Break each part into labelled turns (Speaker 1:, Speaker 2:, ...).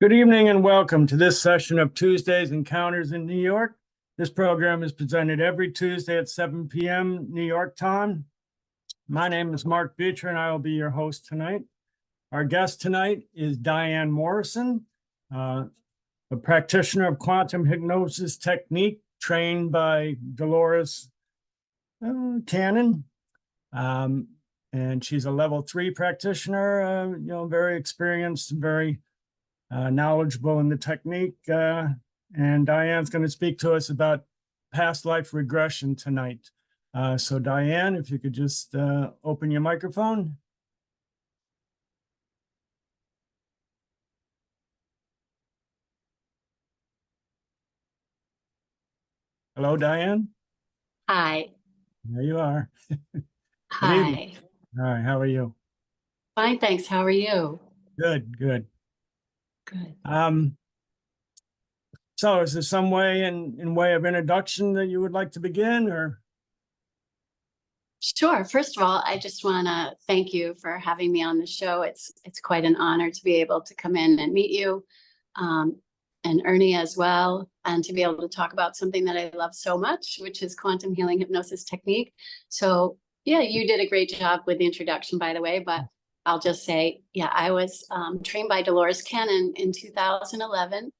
Speaker 1: Good evening and welcome to this session of Tuesday's Encounters in New York. This program is presented every Tuesday at 7 p.m. New York time. My name is Mark Beecher and I will be your host tonight. Our guest tonight is Diane Morrison, a practitioner of quantum hypnosis technique trained by Dolores Cannon. And she's a level 3 practitioner, very experienced, very knowledgeable in the technique. And Diane's going to speak to us about past life regression tonight. So Diane, if you could just open your microphone. Hello, Diane.
Speaker 2: Hi.
Speaker 1: There you are.
Speaker 2: Hi.
Speaker 1: All right, how are you?
Speaker 2: Fine, thanks. How are you?
Speaker 1: Good, good.
Speaker 2: Good.
Speaker 1: So is there some way in way of introduction that you would like to begin, or?
Speaker 2: Sure. First of all, I just want to thank you for having me on the show. It's quite an honor to be able to come in and meet you, and Ernie as well, and to be able to talk about something that I love so much, which is quantum healing hypnosis technique. So yeah, you did a great job with the introduction, by the way, but I'll just say, yeah, I was trained by Dolores Cannon in 2011.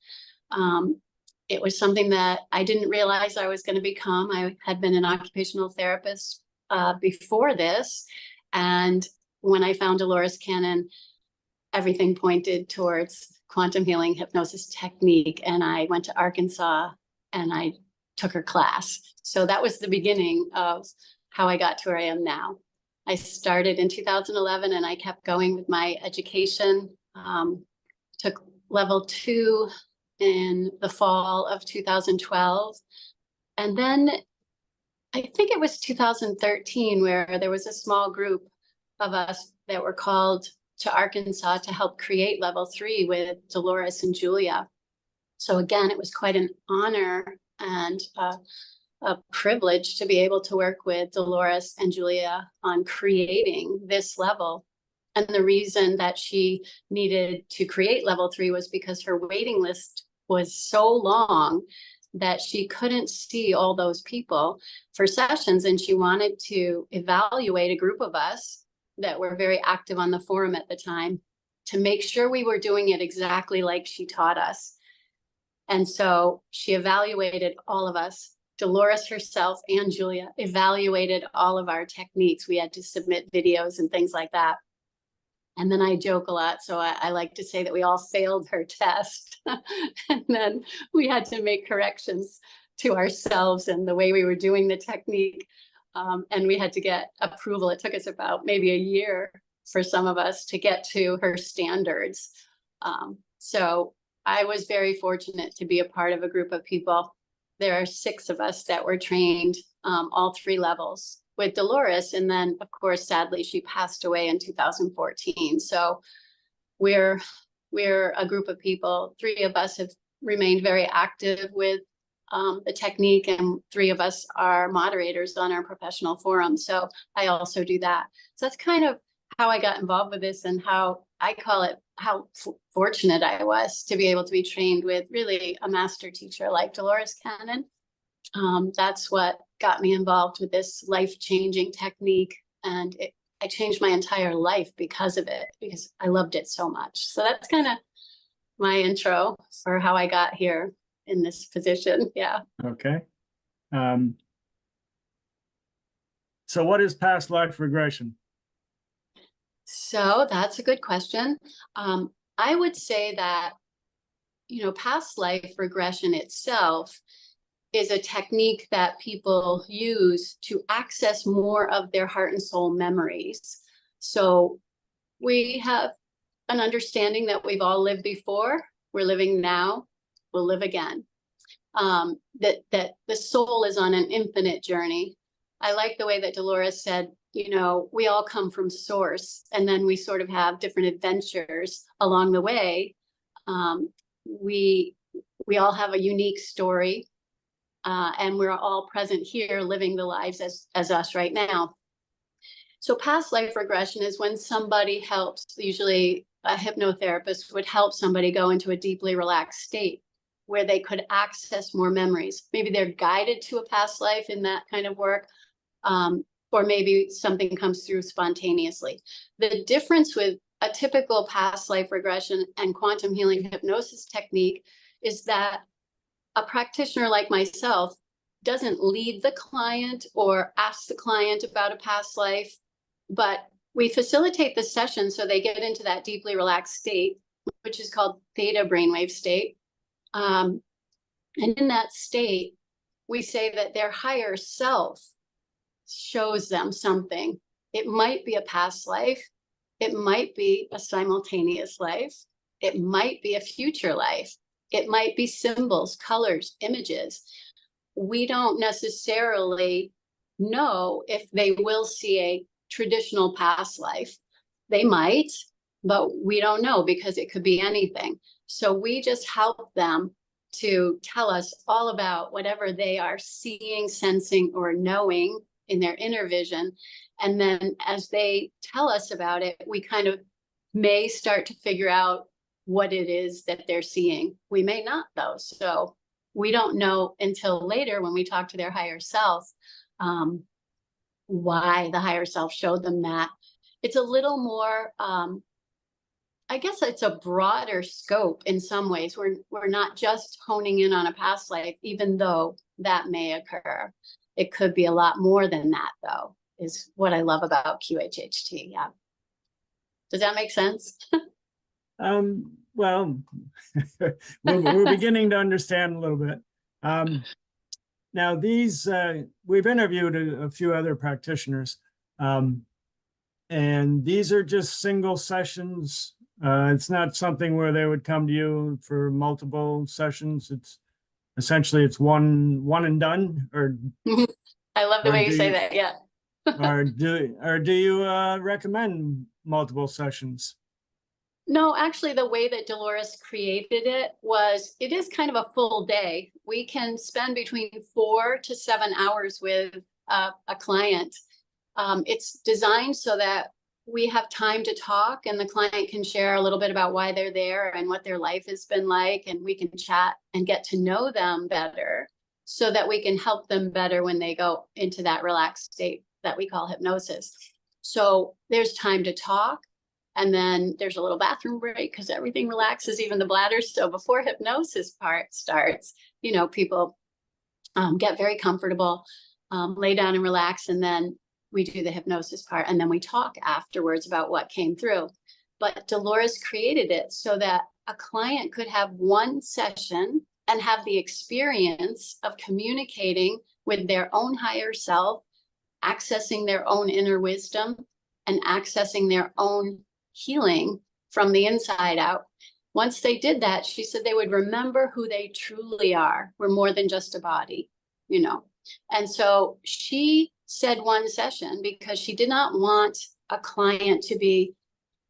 Speaker 2: It was something that I didn't realize I was going to become. I had been an occupational therapist before this. And when I found Dolores Cannon, everything pointed towards quantum healing hypnosis technique. And I went to Arkansas and I took her class. So that was the beginning of how I got to where I am now. I started in 2011 and I kept going with my education. Took level 2 in the fall of 2012. And then I think it was 2013 where there was a small group of us that were called to Arkansas to help create level 3 with Dolores and Julia. So again, it was quite an honor and a privilege to be able to work with Dolores and Julia on creating this level. And the reason that she needed to create level 3 was because her waiting list was so long that she couldn't see all those people for sessions. And she wanted to evaluate a group of us that were very active on the forum at the time to make sure we were doing it exactly like she taught us. And so she evaluated all of us. Dolores herself and Julia evaluated all of our techniques. We had to submit videos and things like that. And then I joke a lot, so I like to say that we all failed her test. And then we had to make corrections to ourselves and the way we were doing the technique. And we had to get approval. It took us about maybe a year for some of us to get to her standards. So I was very fortunate to be a part of a group of people. There are 6 of us that were trained, all 3 levels with Dolores. And then, of course, sadly, she passed away in 2014. So we're a group of people. 3 of us have remained very active with the technique, and 3 of us are moderators on our professional forum. So I also do that. So that's kind of how I got involved with this, and how I call it how fortunate I was to be able to be trained with really a master teacher like Dolores Cannon. That's what got me involved with this life-changing technique. And I changed my entire life because of it, because I loved it so much. So that's kind of my intro for how I got here in this position. Yeah. Okay.
Speaker 1: So what is past life regression?
Speaker 2: So that's a good question. I would say that, past life regression itself is a technique that people use to access more of their heart and soul memories. So we have an understanding that we've all lived before, we're living now, we'll live again. That the soul is on an infinite journey. I like the way that Dolores said, we all come from source, and then we sort of have different adventures along the way. We all have a unique story. And we're all present here living the lives as us right now. So past life regression is when somebody helps, usually a hypnotherapist would help somebody go into a deeply relaxed state where they could access more memories. Maybe they're guided to a past life in that kind of work, or maybe something comes through spontaneously. The difference with a typical past life regression and quantum healing hypnosis technique is that a practitioner like myself doesn't lead the client or ask the client about a past life, but we facilitate the session so they get into that deeply relaxed state, which is called theta brainwave state. And in that state, we say that their higher self shows them something. It might be a past life. It might be a simultaneous life. It might be a future life. It might be symbols, colors, images. We don't necessarily know if they will see a traditional past life. They might, but we don't know because it could be anything. So we just help them to tell us all about whatever they are seeing, sensing, or knowing in their inner vision. And then as they tell us about it, we kind of may start to figure out what it is that they're seeing. We may not, though. So we don't know until later when we talk to their higher self, why the higher self showed them that. It's a little more, I guess it's a broader scope in some ways. We're not just honing in on a past life, even though that may occur. It could be a lot more than that, though, is what I love about QHHT. Yeah. Does that make sense?
Speaker 1: Well, we're beginning to understand a little bit. Now, these, we've interviewed a few other practitioners, and these are just single sessions. It's not something where they would come to you for multiple sessions. It's essentially it's one and done, or
Speaker 2: I love the way you say
Speaker 1: you,
Speaker 2: that. Yeah.
Speaker 1: or do you recommend multiple sessions?
Speaker 2: No, actually, the way that Dolores created it was, it is kind of a full day. We can spend between 4 to 7 hours with a client. It's designed so that we have time to talk and the client can share a little bit about why they're there and what their life has been like, and we can chat and get to know them better so that we can help them better when they go into that relaxed state that we call hypnosis. So there's time to talk. And then there's a little bathroom break because everything relaxes, even the bladder. So before hypnosis part starts, you know, people get very comfortable, lay down and relax. And then we do the hypnosis part. And then we talk afterwards about what came through. But Dolores created it so that a client could have one session and have the experience of communicating with their own higher self, accessing their own inner wisdom, and accessing their own healing from the inside out. Once they did that, she said they would remember who they truly are. We're more than just a body, you know. And so she said one session because she did not want a client to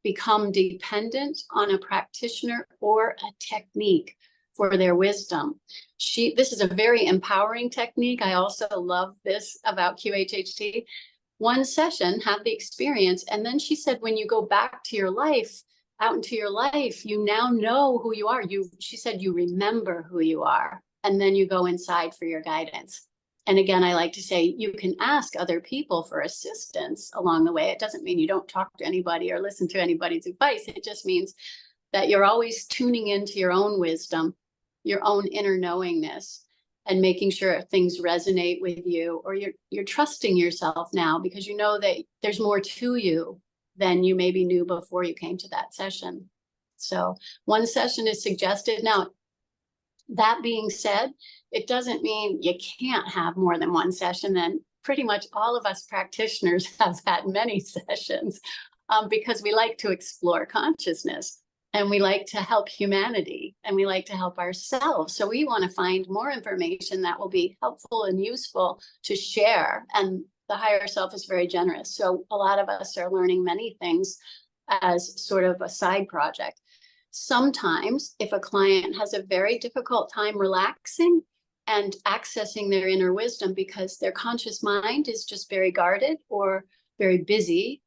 Speaker 2: become dependent on a practitioner or a technique for their wisdom. This is a very empowering technique. I also love this about QHHT. One session, have the experience. And then she said, when you go back to your life, out into your life, you now know who you are. She said, you remember who you are. And then you go inside for your guidance. And again, I like to say, you can ask other people for assistance along the way. It doesn't mean you don't talk to anybody or listen to anybody's advice. It just means that you're always tuning into your own wisdom, your own inner knowingness, and making sure things resonate with you, or you're trusting yourself now because you know that there's more to you than you maybe knew before you came to that session. So one session is suggested. Now, that being said, it doesn't mean you can't have more than one session. And pretty much all of us practitioners have had many sessions because we like to explore consciousness. And we like to help humanity and we like to help ourselves. So we want to find more information that will be helpful and useful to share. And the higher self is very generous. So a lot of us are learning many things as sort of a side project. Sometimes if a client has a very difficult time relaxing and accessing their inner wisdom because their conscious mind is just very guarded or very busy,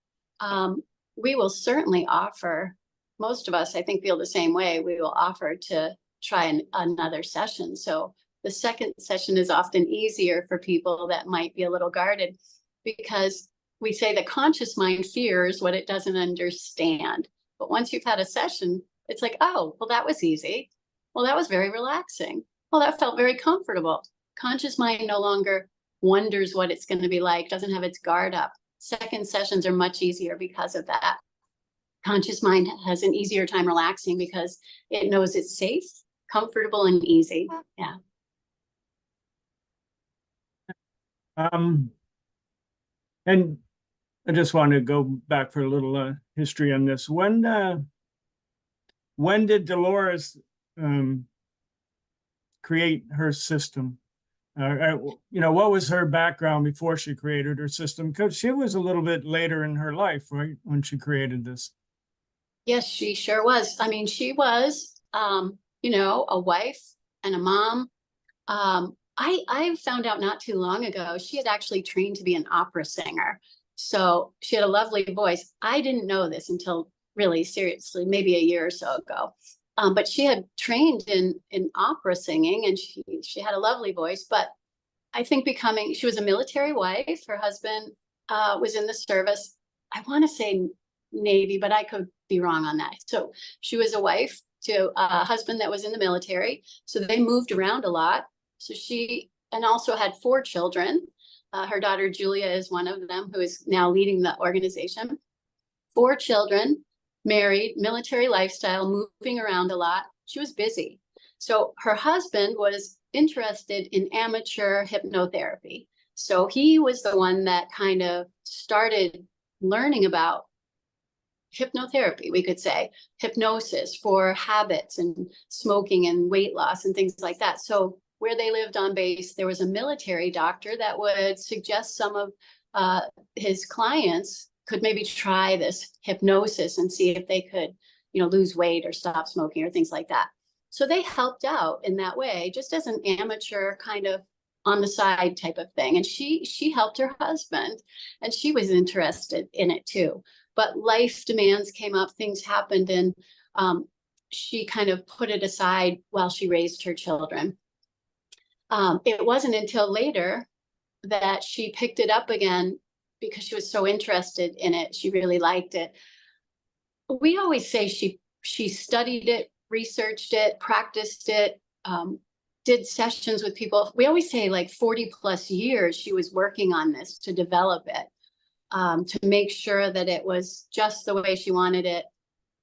Speaker 2: we will certainly offer most of us, I think, feel the same way, we will offer to try another session. So the second session is often easier for people that might be a little guarded, because we say the conscious mind fears what it doesn't understand. But once you've had a session, it's like, oh, well, that was easy. Well, that was very relaxing. Well, that felt very comfortable. Conscious mind no longer wonders what it's going to be like, doesn't have its guard up. Second sessions are much easier because of that. Conscious mind has an easier time relaxing because it knows it's safe, comfortable, and easy. Yeah.
Speaker 1: And I just want to go back for a little history on this. When did Dolores create her system? What was her background before she created her system? Because she was a little bit later in her life, right, when she created this.
Speaker 2: Yes, she sure was. I mean, she was, a wife and a mom. I found out not too long ago, she had actually trained to be an opera singer. So she had a lovely voice. I didn't know this until really seriously, maybe a year or so ago. But she had trained in opera singing, and she had a lovely voice. But I think she was a military wife. Her husband was in the service. I want to say Navy, but I could be wrong on that. So she was a wife to a husband that was in the military. So they moved around a lot. So and also had 4 children. Her daughter Julia is one of them, who is now leading the organization. 4 children, married, military lifestyle, moving around a lot. She was busy. So her husband was interested in amateur hypnotherapy. So he was the one that kind of started learning about hypnotherapy, we could say, hypnosis for habits and smoking and weight loss and things like that. So where they lived on base, there was a military doctor that would suggest some of his clients could maybe try this hypnosis and see if they could, lose weight or stop smoking or things like that. So they helped out in that way, just as an amateur kind of on the side type of thing. And she helped her husband, and she was interested in it too. But life demands came up, things happened, and she kind of put it aside while she raised her children. It wasn't until later that she picked it up again because she was so interested in it. She really liked it. We always say she studied it, researched it, practiced it, did sessions with people. We always say like 40 plus years she was working on this to develop it, to make sure that it was just the way she wanted it.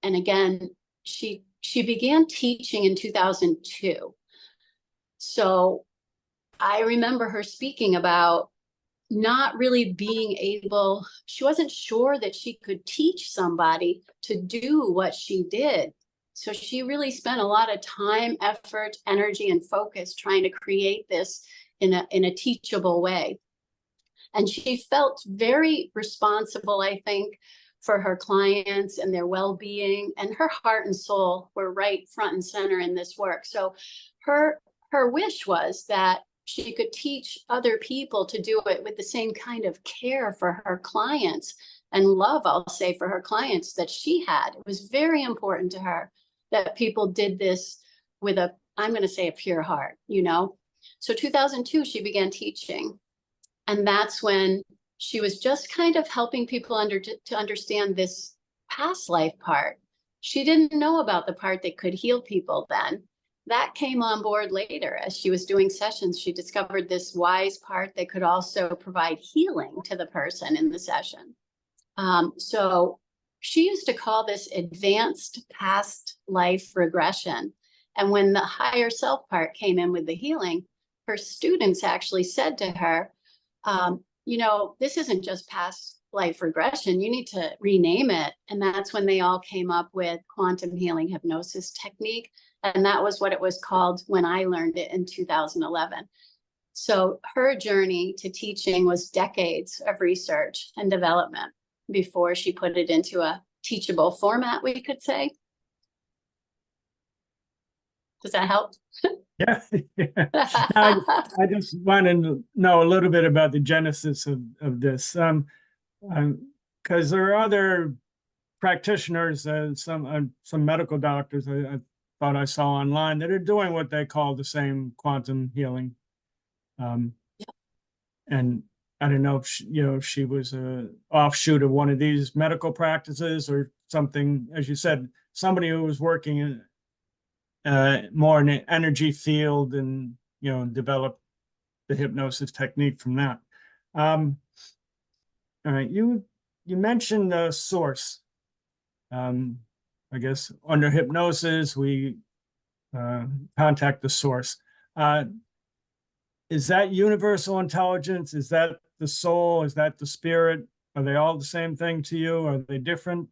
Speaker 2: And again, she began teaching in 2002. So I remember her speaking about not really being able, she wasn't sure that she could teach somebody to do what she did. So she really spent a lot of time, effort, energy, and focus trying to create this in a teachable way. And she felt very responsible, I think, for her clients and their well-being, and her heart and soul were right front and center in this work. So her wish was that she could teach other people to do it with the same kind of care for her clients and love, I'll say, for her clients that she had. It was very important to her that people did this with I'm going to say a pure heart, So 2002, she began teaching. And that's when she was just kind of helping people to understand this past life part. She didn't know about the part that could heal people then. That came on board later as she was doing sessions. She discovered this wise part that could also provide healing to the person in the session. So she used to call this advanced past life regression. And when the higher self part came in with the healing, her students actually said to her, this isn't just past life regression. You need to rename it. And that's when they all came up with quantum healing hypnosis technique. And that was what it was called when I learned it in 2011. So her journey to teaching was decades of research and development before she put it into a teachable format, we could say. Does that help?
Speaker 1: Yeah. I just want to know a little bit about the genesis of this, because there are other practitioners, some medical doctors I thought I saw online that are doing what they call the same quantum healing. And I don't know if if she was a offshoot of one of these medical practices or something, as you said, somebody who was working in more in an energy field and developed the hypnosis technique from that. All right, you mentioned the source. I guess under hypnosis we contact the source. Is that universal intelligence? Is that the soul? Is that the spirit? Are they all the same thing to you? Are they different?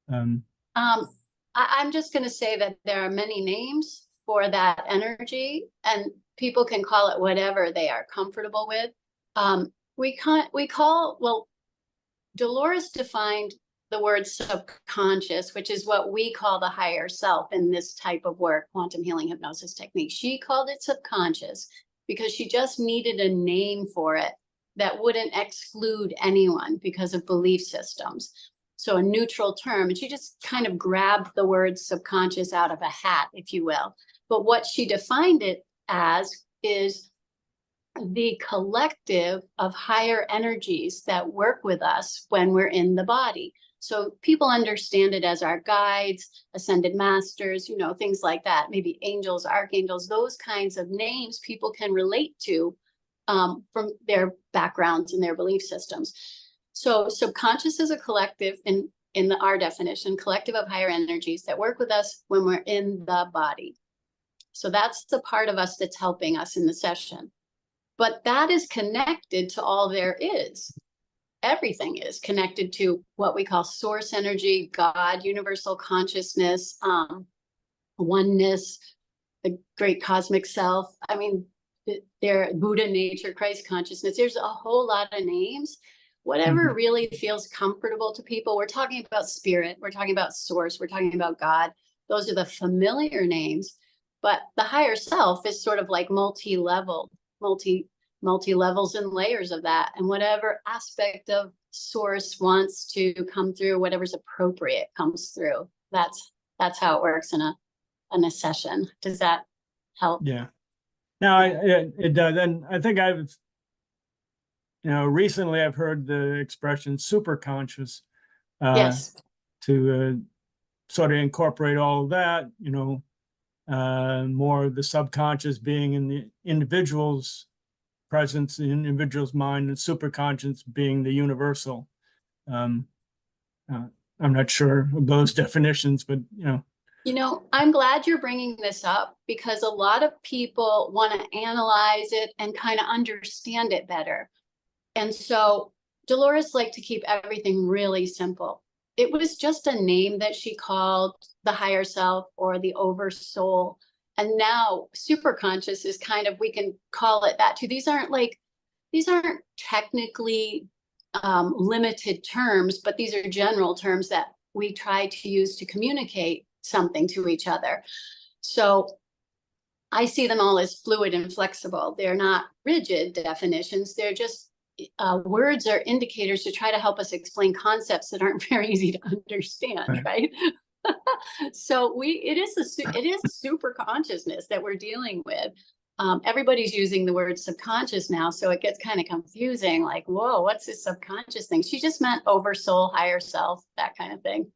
Speaker 2: I'm just going to say that there are many names for that energy, and people can call it whatever they are comfortable with. Well, Dolores defined the word subconscious, which is what we call the higher self in this type of work, quantum healing hypnosis technique. She called it subconscious because she just needed a name for it that wouldn't exclude anyone because of belief systems. So a neutral term, and she just kind of grabbed the word subconscious out of a hat, if you will. But what she defined it as is the collective of higher energies that work with us when we're in the body. So people understand it as our guides, ascended masters, things like that, maybe angels, archangels, those kinds of names people can relate to from their backgrounds and their belief systems. So subconscious is a collective in our definition, collective of higher energies that work with us when we're in the body. So that's the part of us that's helping us in the session. But that is connected to all there is. Everything is connected to what we call source energy, God, universal consciousness, oneness, the great cosmic self. I mean, there, Buddha, nature, Christ consciousness. There's a whole lot of names. Whatever really feels comfortable to people. We're talking about spirit. We're talking about source. We're talking about God. Those are the familiar names. But the higher self is sort of like multi-level, multi-levels and layers of that. And whatever aspect of source wants to come through, whatever's appropriate comes through. That's how it works in a session. Does that help?
Speaker 1: Yeah. No, it does. And I think recently I've heard the expression super conscious
Speaker 2: Yes.
Speaker 1: to sort of incorporate all of that, more of the subconscious being in the individual's presence, the individual's mind, and superconscious being the universal. I'm not sure of those definitions, but
Speaker 2: I'm glad you're bringing this up because a lot of people want to analyze it and kind of understand it better. And so Dolores liked to keep everything really simple. It was just a name that she called the higher self or the oversoul. And now superconscious is kind of, we can call it that too. These aren't technically limited terms, but these are general terms that we try to use to communicate something to each other. So I see them all as fluid and flexible. They're not rigid definitions. They're just words are indicators to try to help us explain concepts that aren't very easy to understand, right? So it is super consciousness that we're dealing with. Everybody's using the word subconscious now, so it gets kind of confusing. Like, whoa, what's this subconscious thing? She just meant oversoul, higher self, that kind of thing.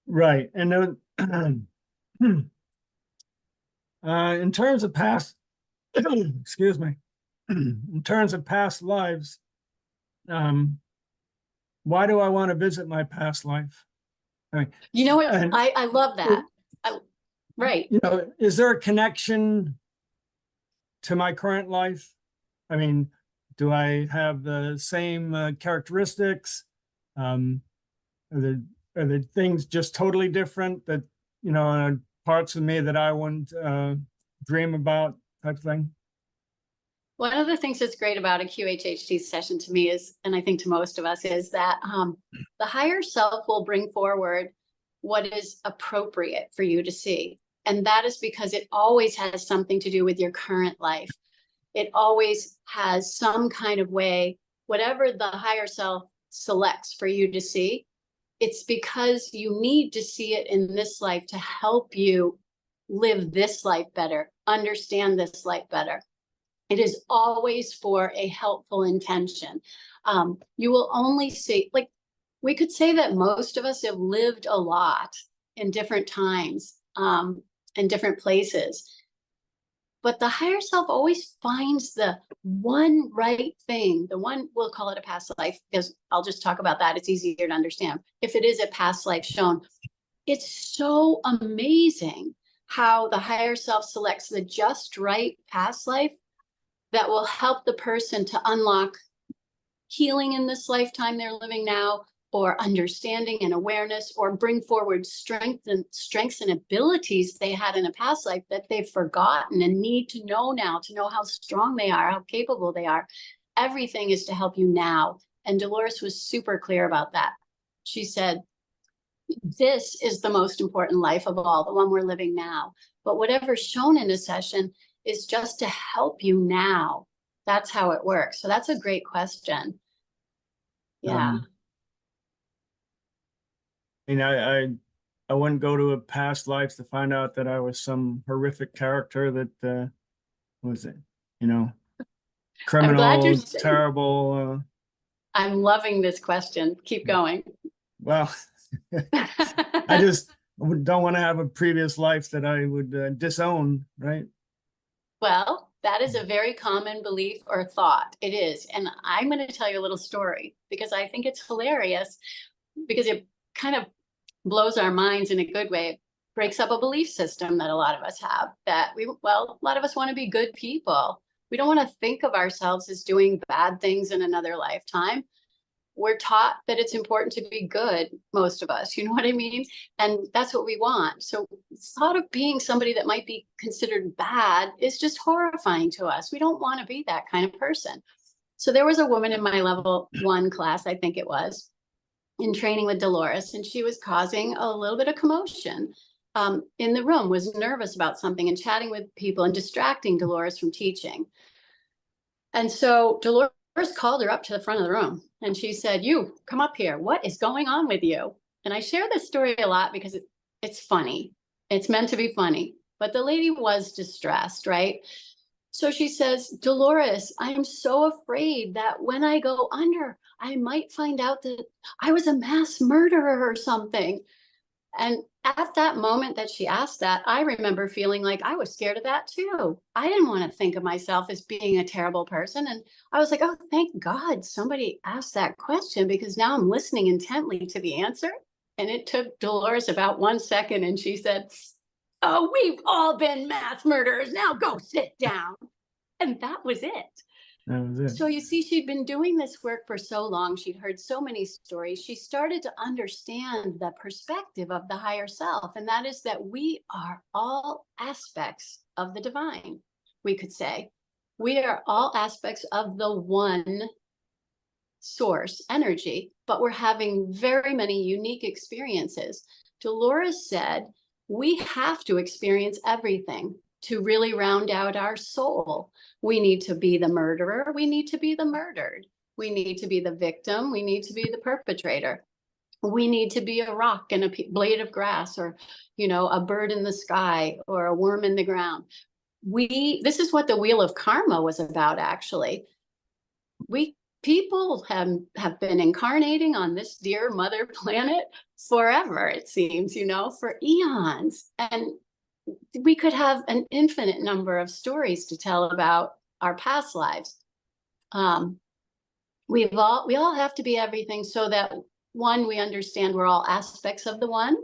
Speaker 1: Right, and in terms of past. Excuse me. In terms of past lives, why do I want to visit my past life? I mean,
Speaker 2: what? I love that. Right.
Speaker 1: Is there a connection to my current life? I mean, do I have the same characteristics? Are there things just totally different that, parts of me that I wouldn't dream about? Type of thing.
Speaker 2: One of the things that's great about a QHHT session to me is, and I think to most of us, is that the higher self will bring forward what is appropriate for you to see. And that is because it always has something to do with your current life. It always has some kind of way, whatever the higher self selects for you to see, it's because you need to see it in this life to help you live this life better, understand this life better. It is always for a helpful intention. You will only see, like, we could say that most of us have lived a lot in different times, in different places. But the higher self always finds the one right thing, the one, we'll call it a past life, because I'll just talk about that. It's easier to understand. If it is a past life shown, it's so amazing how the higher self selects the just right past life that will help the person to unlock healing in this lifetime they're living now, or understanding and awareness, or bring forward strengths and abilities they had in a past life that they've forgotten and need to know now, to know how strong they are, how capable they are. Everything is to help you now. And Dolores was super clear about that. She said, this is the most important life of all, the one we're living now. But whatever's shown in a session is just to help you now. That's how it works. So that's a great question. Yeah.
Speaker 1: I wouldn't go to a past life to find out that I was some horrific character that was it, criminal, terrible.
Speaker 2: I'm loving this question. Keep going.
Speaker 1: Well, I just don't want to have a previous life that I would disown, right?
Speaker 2: Well, that is a very common belief or thought. It is. And I'm going to tell you a little story because I think it's hilarious, because it kind of blows our minds in a good way. It breaks up a belief system that a lot of us have, that a lot of us want to be good people. We don't want to think of ourselves as doing bad things in another lifetime. We're taught that it's important to be good, most of us, you know what I mean? And that's what we want. So the thought of being somebody that might be considered bad is just horrifying to us. We don't want to be that kind of person. So there was a woman in my level 1 class, I think it was, in training with Dolores, and she was causing a little bit of commotion in the room, was nervous about something and chatting with people and distracting Dolores from teaching. And so Dolores called her up to the front of the room and she said, "You come up here. What is going on with you?" And I share this story a lot because it's funny. It's meant to be funny, but the lady was distressed, right? So she says, "Dolores, I'm so afraid that when I go under, I might find out that I was a mass murderer or something." And at that moment that she asked that, I remember feeling like I was scared of that too. I didn't want to think of myself as being a terrible person. And I was like, oh, thank God somebody asked that question, because now I'm listening intently to the answer. And it took Dolores about 1 second. And she said, "Oh, we've all been mass murderers. Now go sit down." And that was it.
Speaker 1: That was it.
Speaker 2: So you see, she'd been doing this work for so long. She'd heard so many stories. She started to understand the perspective of the higher self. And that is that we are all aspects of the divine, we could say. We are all aspects of the one source energy, but we're having very many unique experiences. Dolores said, we have to experience everything to really round out our soul. We need to be the murderer. We need to be the murdered. We need to be the victim. We need to be the perpetrator. We need to be a rock and a blade of grass, or, a bird in the sky, or a worm in the ground. This is what the wheel of karma was about, actually. People have been incarnating on this dear mother planet forever, it seems, for eons. And we could have an infinite number of stories to tell about our past lives. We all have to be everything, so that, one, we understand we're all aspects of the one,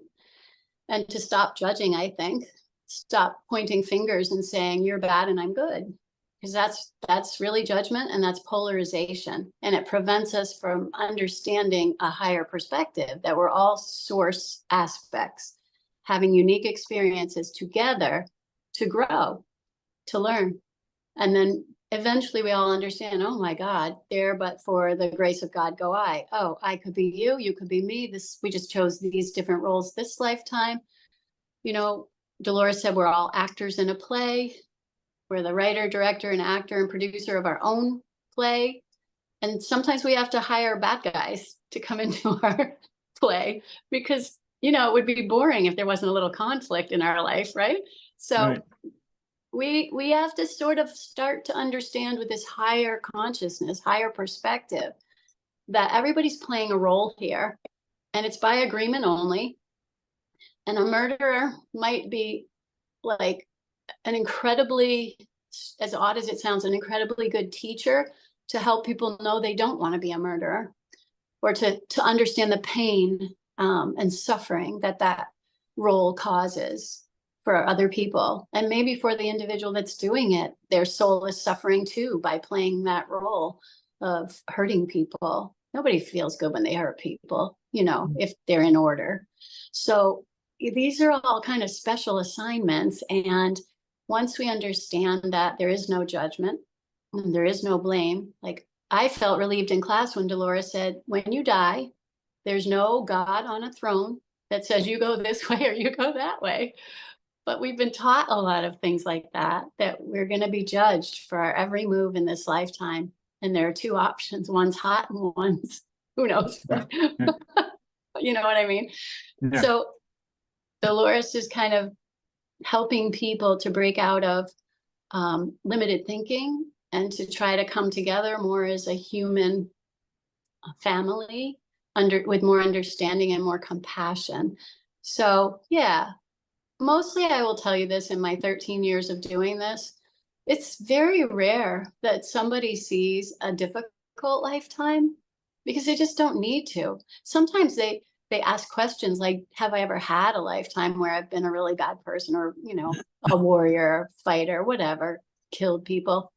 Speaker 2: and to stop judging, I think, stop pointing fingers and saying you're bad and I'm good, because that's really judgment, and that's polarization, and it prevents us from understanding a higher perspective, that we're all source aspects, having unique experiences together to grow, to learn. And then eventually we all understand, oh my God, there but for the grace of God go I. Oh, I could be you, you could be me. We just chose these different roles this lifetime. Dolores said we're all actors in a play. We're the writer, director, and actor and producer of our own play. And sometimes we have to hire bad guys to come into our play, because, you know, it would be boring if there wasn't a little conflict in our life, right? So
Speaker 1: Right.
Speaker 2: we have to sort of start to understand with this higher consciousness, higher perspective, that everybody's playing a role here, and it's by agreement only. And a murderer might be like an incredibly, as odd as it sounds, an incredibly good teacher to help people know they don't want to be a murderer, or to understand the pain and suffering that that role causes for other people. And maybe for the individual that's doing it, their soul is suffering too by playing that role of hurting people. Nobody feels good when they hurt people, you know, if they're in order. So these are all kind of special assignments. And once we understand that there is no judgment and there is no blame, like I felt relieved in class when Dolores said, when you die, there's no God on a throne that says you go this way or you go that way. But we've been taught a lot of things like that, that we're going to be judged for our every move in this lifetime. And there are two options. One's hot and one's, who knows? You know what I mean?
Speaker 1: Yeah.
Speaker 2: So Dolores is kind of helping people to break out of limited thinking and to try to come together more as a human family with more understanding and more compassion. So yeah, mostly I will tell you this, in my 13 years of doing this, it's very rare that somebody sees a difficult lifetime, because they just don't need to. Sometimes they ask questions like, have I ever had a lifetime where I've been a really bad person, or, you know, a warrior, fighter, whatever, killed people?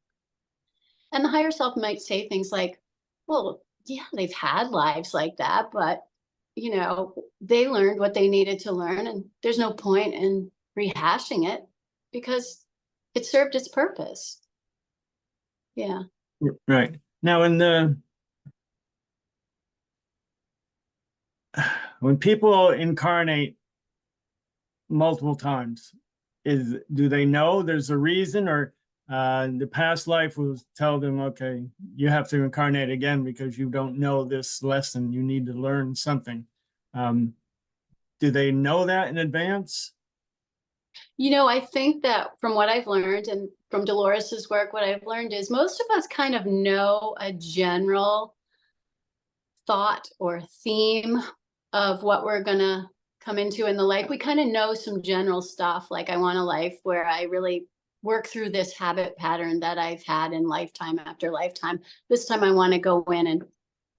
Speaker 2: And the higher self might say things like, well, yeah, they've had lives like that, but, you know, they learned what they needed to learn, and there's no point in rehashing it because it served its purpose. Yeah.
Speaker 1: Right. Now, when people incarnate multiple times, do they know there's a reason, or the past life will tell them, okay, you have to incarnate again because you don't know this lesson, you need to learn something? Do they know that in advance?
Speaker 2: You know, I think that from what I've learned, and from Dolores's work, what I've learned is most of us kind of know a general thought or theme of what we're going to come into in the life. We kind of know some general stuff, like I want a life where I really work through this habit pattern that I've had in lifetime after lifetime. This time I want to go in and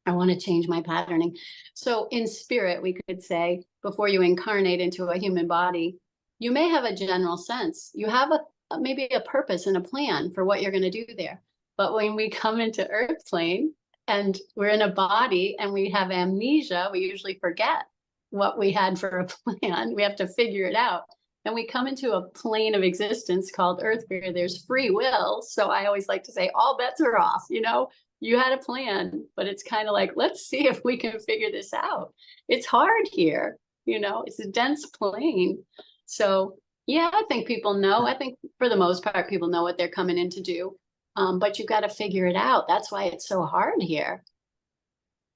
Speaker 2: I want to change my patterning. So in spirit, we could say, before you incarnate into a human body, you may have a general sense. You have maybe a purpose and a plan for what you're going to do there. But when we come into Earth plane and we're in a body and we have amnesia, we usually forget what we had for a plan. We have to figure it out. And we come into a plane of existence called Earth, where there's free will. So I always like to say all bets are off. You know, you had a plan, but it's kind of like, let's see if we can figure this out. It's hard here. You know, it's a dense plane. So yeah, I think people know. I think for the most part, people know what they're coming in to do. But you've got to figure it out. That's why it's so hard here.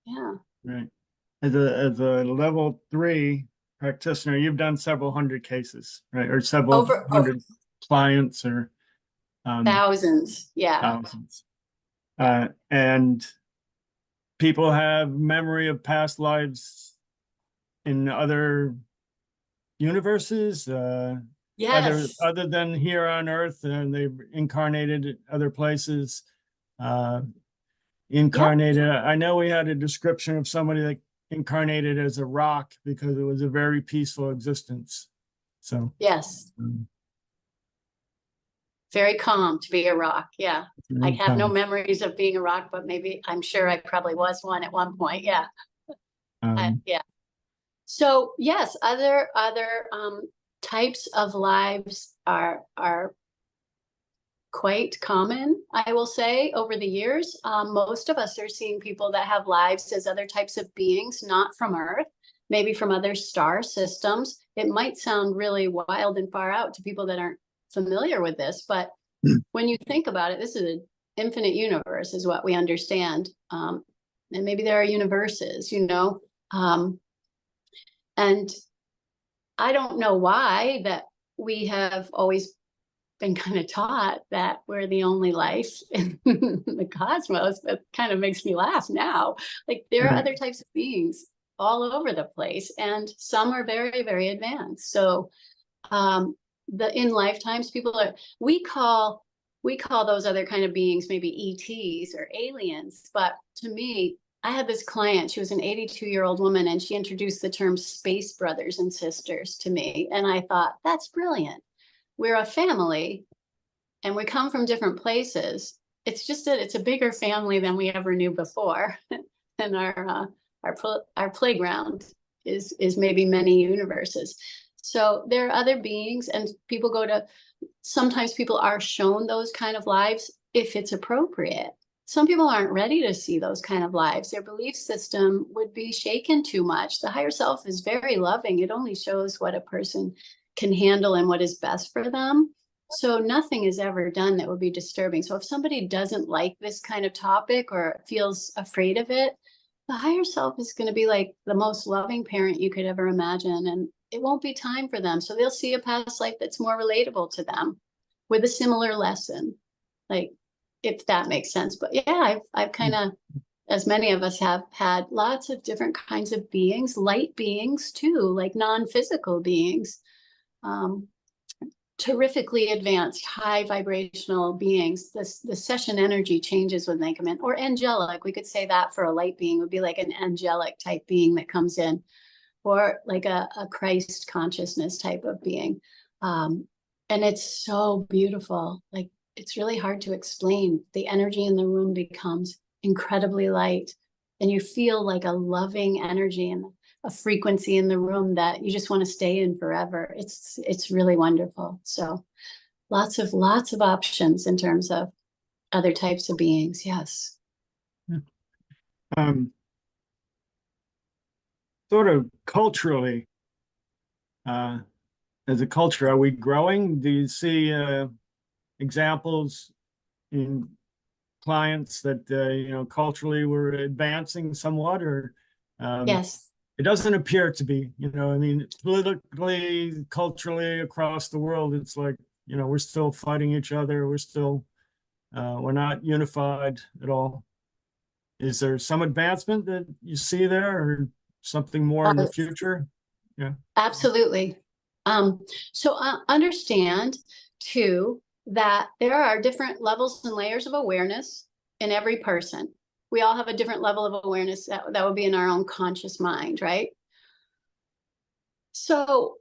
Speaker 2: Yeah.
Speaker 1: Right. As a level 3 practitioner, you've done several hundred cases, right? Or several hundred clients, or
Speaker 2: thousands. Yeah.
Speaker 1: Thousands. And people have memory of past lives in other universes,
Speaker 2: Yes.
Speaker 1: other than here on Earth, and they've incarnated at other places. Incarnated. Yep. I know we had a description of somebody that incarnated as a rock because it was a very peaceful existence. So
Speaker 2: yes. Very calm to be a rock. Yeah. I have no memories of being a rock, but maybe I'm sure I probably was one at one point. Yeah. Yeah. So yes, other types of lives are quite common, I will say, over the years. Most of us are seeing people that have lives as other types of beings, not from Earth, maybe from other star systems. It might sound really wild and far out to people that aren't familiar with this, but when you think about it, this is an infinite universe, is what we understand. and maybe there are universes, and I don't know why that we have always been kind of taught that we're the only life in the cosmos, but kind of makes me laugh now. Like there are other types of beings all over the place, and some are very, very advanced. So in lifetimes, we call those other kind of beings maybe ETs or aliens. But to me, I had this client, she was an 82-year-old woman, and she introduced the term space brothers and sisters to me. And I thought, that's brilliant. We're a family and we come from different places. It's just that it's a bigger family than we ever knew before. And our playground is maybe many universes. So there are other beings, and sometimes people are shown those kind of lives if it's appropriate. Some people aren't ready to see those kind of lives. Their belief system would be shaken too much. The higher self is very loving. It only shows what a person can handle and what is best for them. So nothing is ever done that would be disturbing. So if somebody doesn't like this kind of topic or feels afraid of it, the higher self is going to be like the most loving parent you could ever imagine. And it won't be time for them. So they'll see a past life that's more relatable to them with a similar lesson, like, if that makes sense. But yeah, I've kind of, as many of us have had lots of different kinds of beings, light beings too, like non-physical beings, terrifically advanced, high vibrational beings. The session energy changes when they come in, or angelic. We could say that for a light being would be like an angelic type being that comes in, or like a Christ consciousness type of being. And it's so beautiful. Like, it's really hard to explain. The energy in the room becomes incredibly light, and you feel like a loving energy and a frequency in the room that you just want to stay in forever. It's really wonderful. So lots of options in terms of other types of beings. Yes.
Speaker 1: Sort of culturally, as a culture, are we growing? Do you see examples in clients that culturally we're advancing somewhat, or
Speaker 2: Yes.
Speaker 1: it doesn't appear to be? I mean, politically, culturally, across the world, it's like we're still fighting each other. We're not unified at all. Is there some advancement that you see there, or something more in the future? Yeah,
Speaker 2: absolutely. So understand too that there are different levels and layers of awareness in every person. We all have a different level of awareness that would be in our own conscious mind, right? So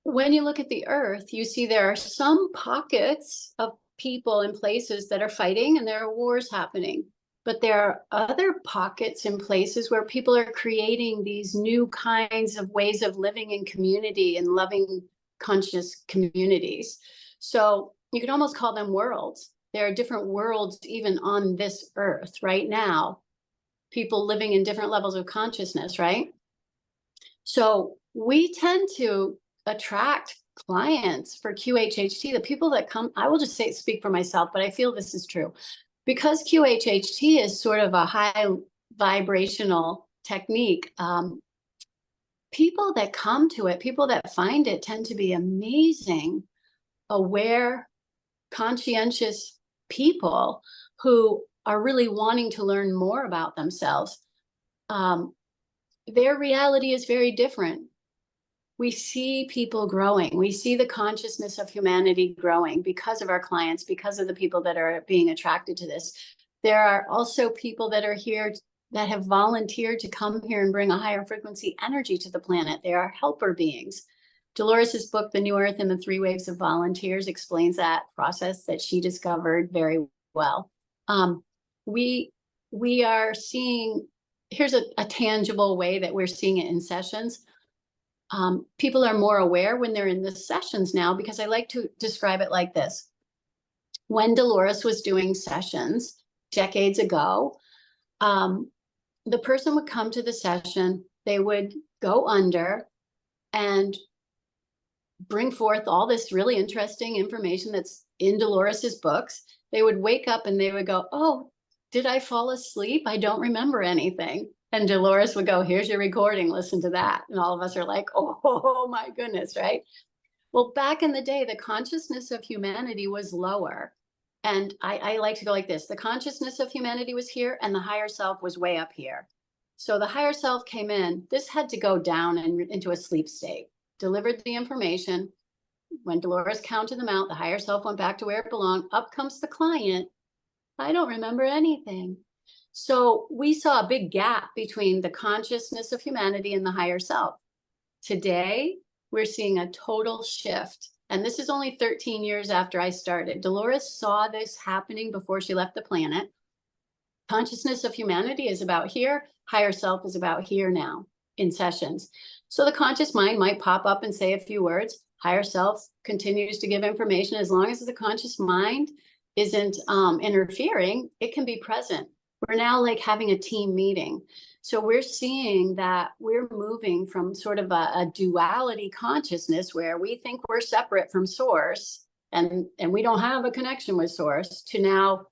Speaker 2: when you look at the earth, you see there are some pockets of people and places that are fighting, and there are wars happening. But there are other pockets and places where people are creating these new kinds of ways of living in community and loving conscious communities. So you could almost call them worlds. There are different worlds even on this earth right now, people living in different levels of consciousness, right? So we tend to attract clients for QHHT, the people that come. I will just speak for myself, but I feel this is true. Because QHHT is sort of a high vibrational technique, people that come to it, people that find it, tend to be amazing, aware, conscientious people who are really wanting to learn more about themselves. Their reality is very different. We see people growing. We see the consciousness of humanity growing because of our clients, because of the people that are being attracted to this. There are also people that are here that have volunteered to come here and bring a higher frequency energy to the planet. They are helper beings. Dolores's book, The New Earth and the Three Waves of Volunteers, explains that process that she discovered very well. We are seeing, here's a tangible way that we're seeing it in sessions. People are more aware when they're in the sessions now, because I like to describe it like this. When Dolores was doing sessions decades ago, the person would come to the session, they would go under and bring forth all this really interesting information that's in Dolores's books. They would wake up and they would go, oh, did I fall asleep? I don't remember anything. And Dolores would go, here's your recording, listen to that. And all of us are like, oh my goodness, right? Well, back in the day, the consciousness of humanity was lower. And I like to go like this. The consciousness of humanity was here and the higher self was way up here. So the higher self came in. This had to go down and into a sleep state, delivered the information. When Dolores counted them out, the higher self went back to where it belonged. Up comes the client. I don't remember anything. So we saw a big gap between the consciousness of humanity and the higher self. Today, we're seeing a total shift. And this is only 13 years after I started. Dolores saw this happening before she left the planet. Consciousness of humanity is about here. Higher self is about here now in sessions. So the conscious mind might pop up and say a few words. Higher self continues to give information. As long as the conscious mind isn't interfering, it can be present. We're now like having a team meeting. So we're seeing that we're moving from sort of a duality consciousness where we think we're separate from source and we don't have a connection with source, to now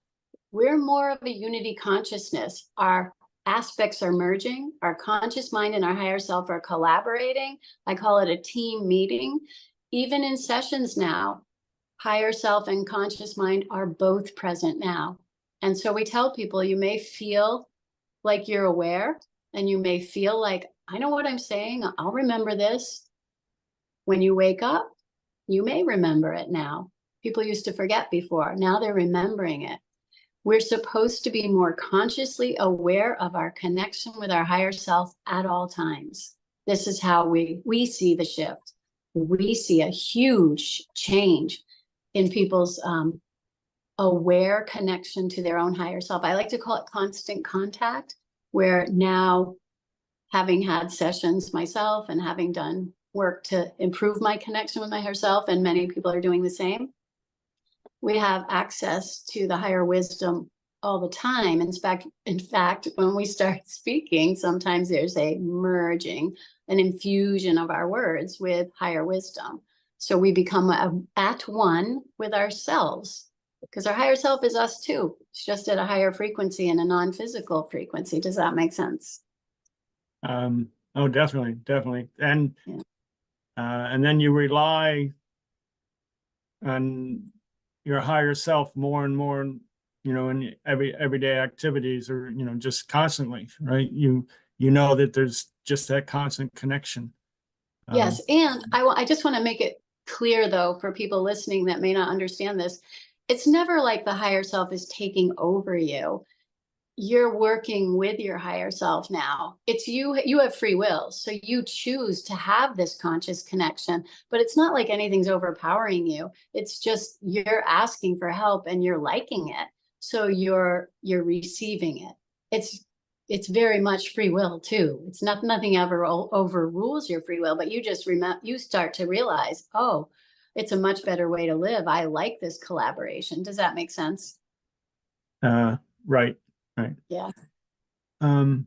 Speaker 2: we're more of a unity consciousness. Our aspects are merging. Our conscious mind and our higher self are collaborating. I call it a team meeting. Even in sessions now, higher self and conscious mind are both present now. And so we tell people, you may feel like you're aware and you may feel like, I know what I'm saying. I'll remember this. When you wake up, you may remember it now. People used to forget before. Now they're remembering it. We're supposed to be more consciously aware of our connection with our higher self at all times. This is how we see the shift. We see a huge change in people's aware connection to their own higher self. I like to call it constant contact, where now, having had sessions myself and having done work to improve my connection with my higher self, and many people are doing the same, we have access to the higher wisdom all the time. In fact, when we start speaking, sometimes there's a merging, an infusion of our words with higher wisdom. So we become at one with ourselves, because our higher self is us too. It's just at a higher frequency and a non-physical frequency. Does that make sense?
Speaker 1: Oh, definitely. And and then you rely on your higher self more and more, in everyday activities, or, just constantly, right? You know that there's just that constant connection.
Speaker 2: Yes. And I just want to make it clear, though, for people listening that may not understand this, it's never like the higher self is taking over you. You're working with your higher self now. It's you have free will. So you choose to have this conscious connection, but it's not like anything's overpowering you. It's just you're asking for help and you're liking it. So you're receiving it. It's very much free will too. It's nothing ever overrules your free will, but you just you start to realize, oh, it's a much better way to live. I like this collaboration. Does that make sense?
Speaker 1: Right.
Speaker 2: Yeah.
Speaker 1: The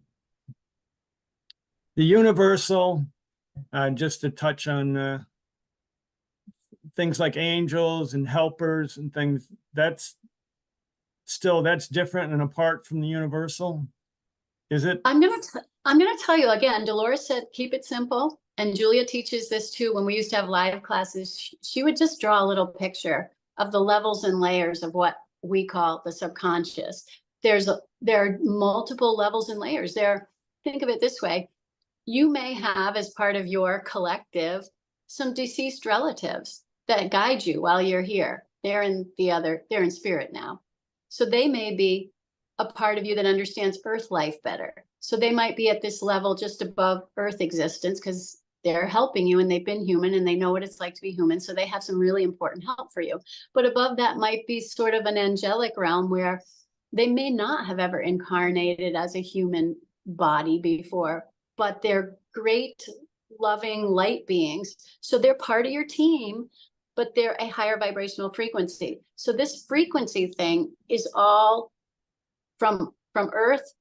Speaker 1: universal, just to touch on things like angels and helpers and things, that's different and apart from the universal, is it?
Speaker 2: I'm gonna tell you again. Dolores said keep it simple, and Julia teaches this too. When we used to have live classes, she would just draw a little picture of the levels and layers of what we call the subconscious. There are multiple levels and layers. Think of it this way: you may have, as part of your collective, some deceased relatives that guide you while you're here. They're in spirit now. So they may be a part of you that understands Earth life better. So they might be at this level just above Earth existence because they're helping you and they've been human and they know what it's like to be human. So they have some really important help for you. But above that might be sort of an angelic realm where they may not have ever incarnated as a human body before, but they're great, loving light beings. So they're part of your team, but they're a higher vibrational frequency. So this frequency thing is all from Earth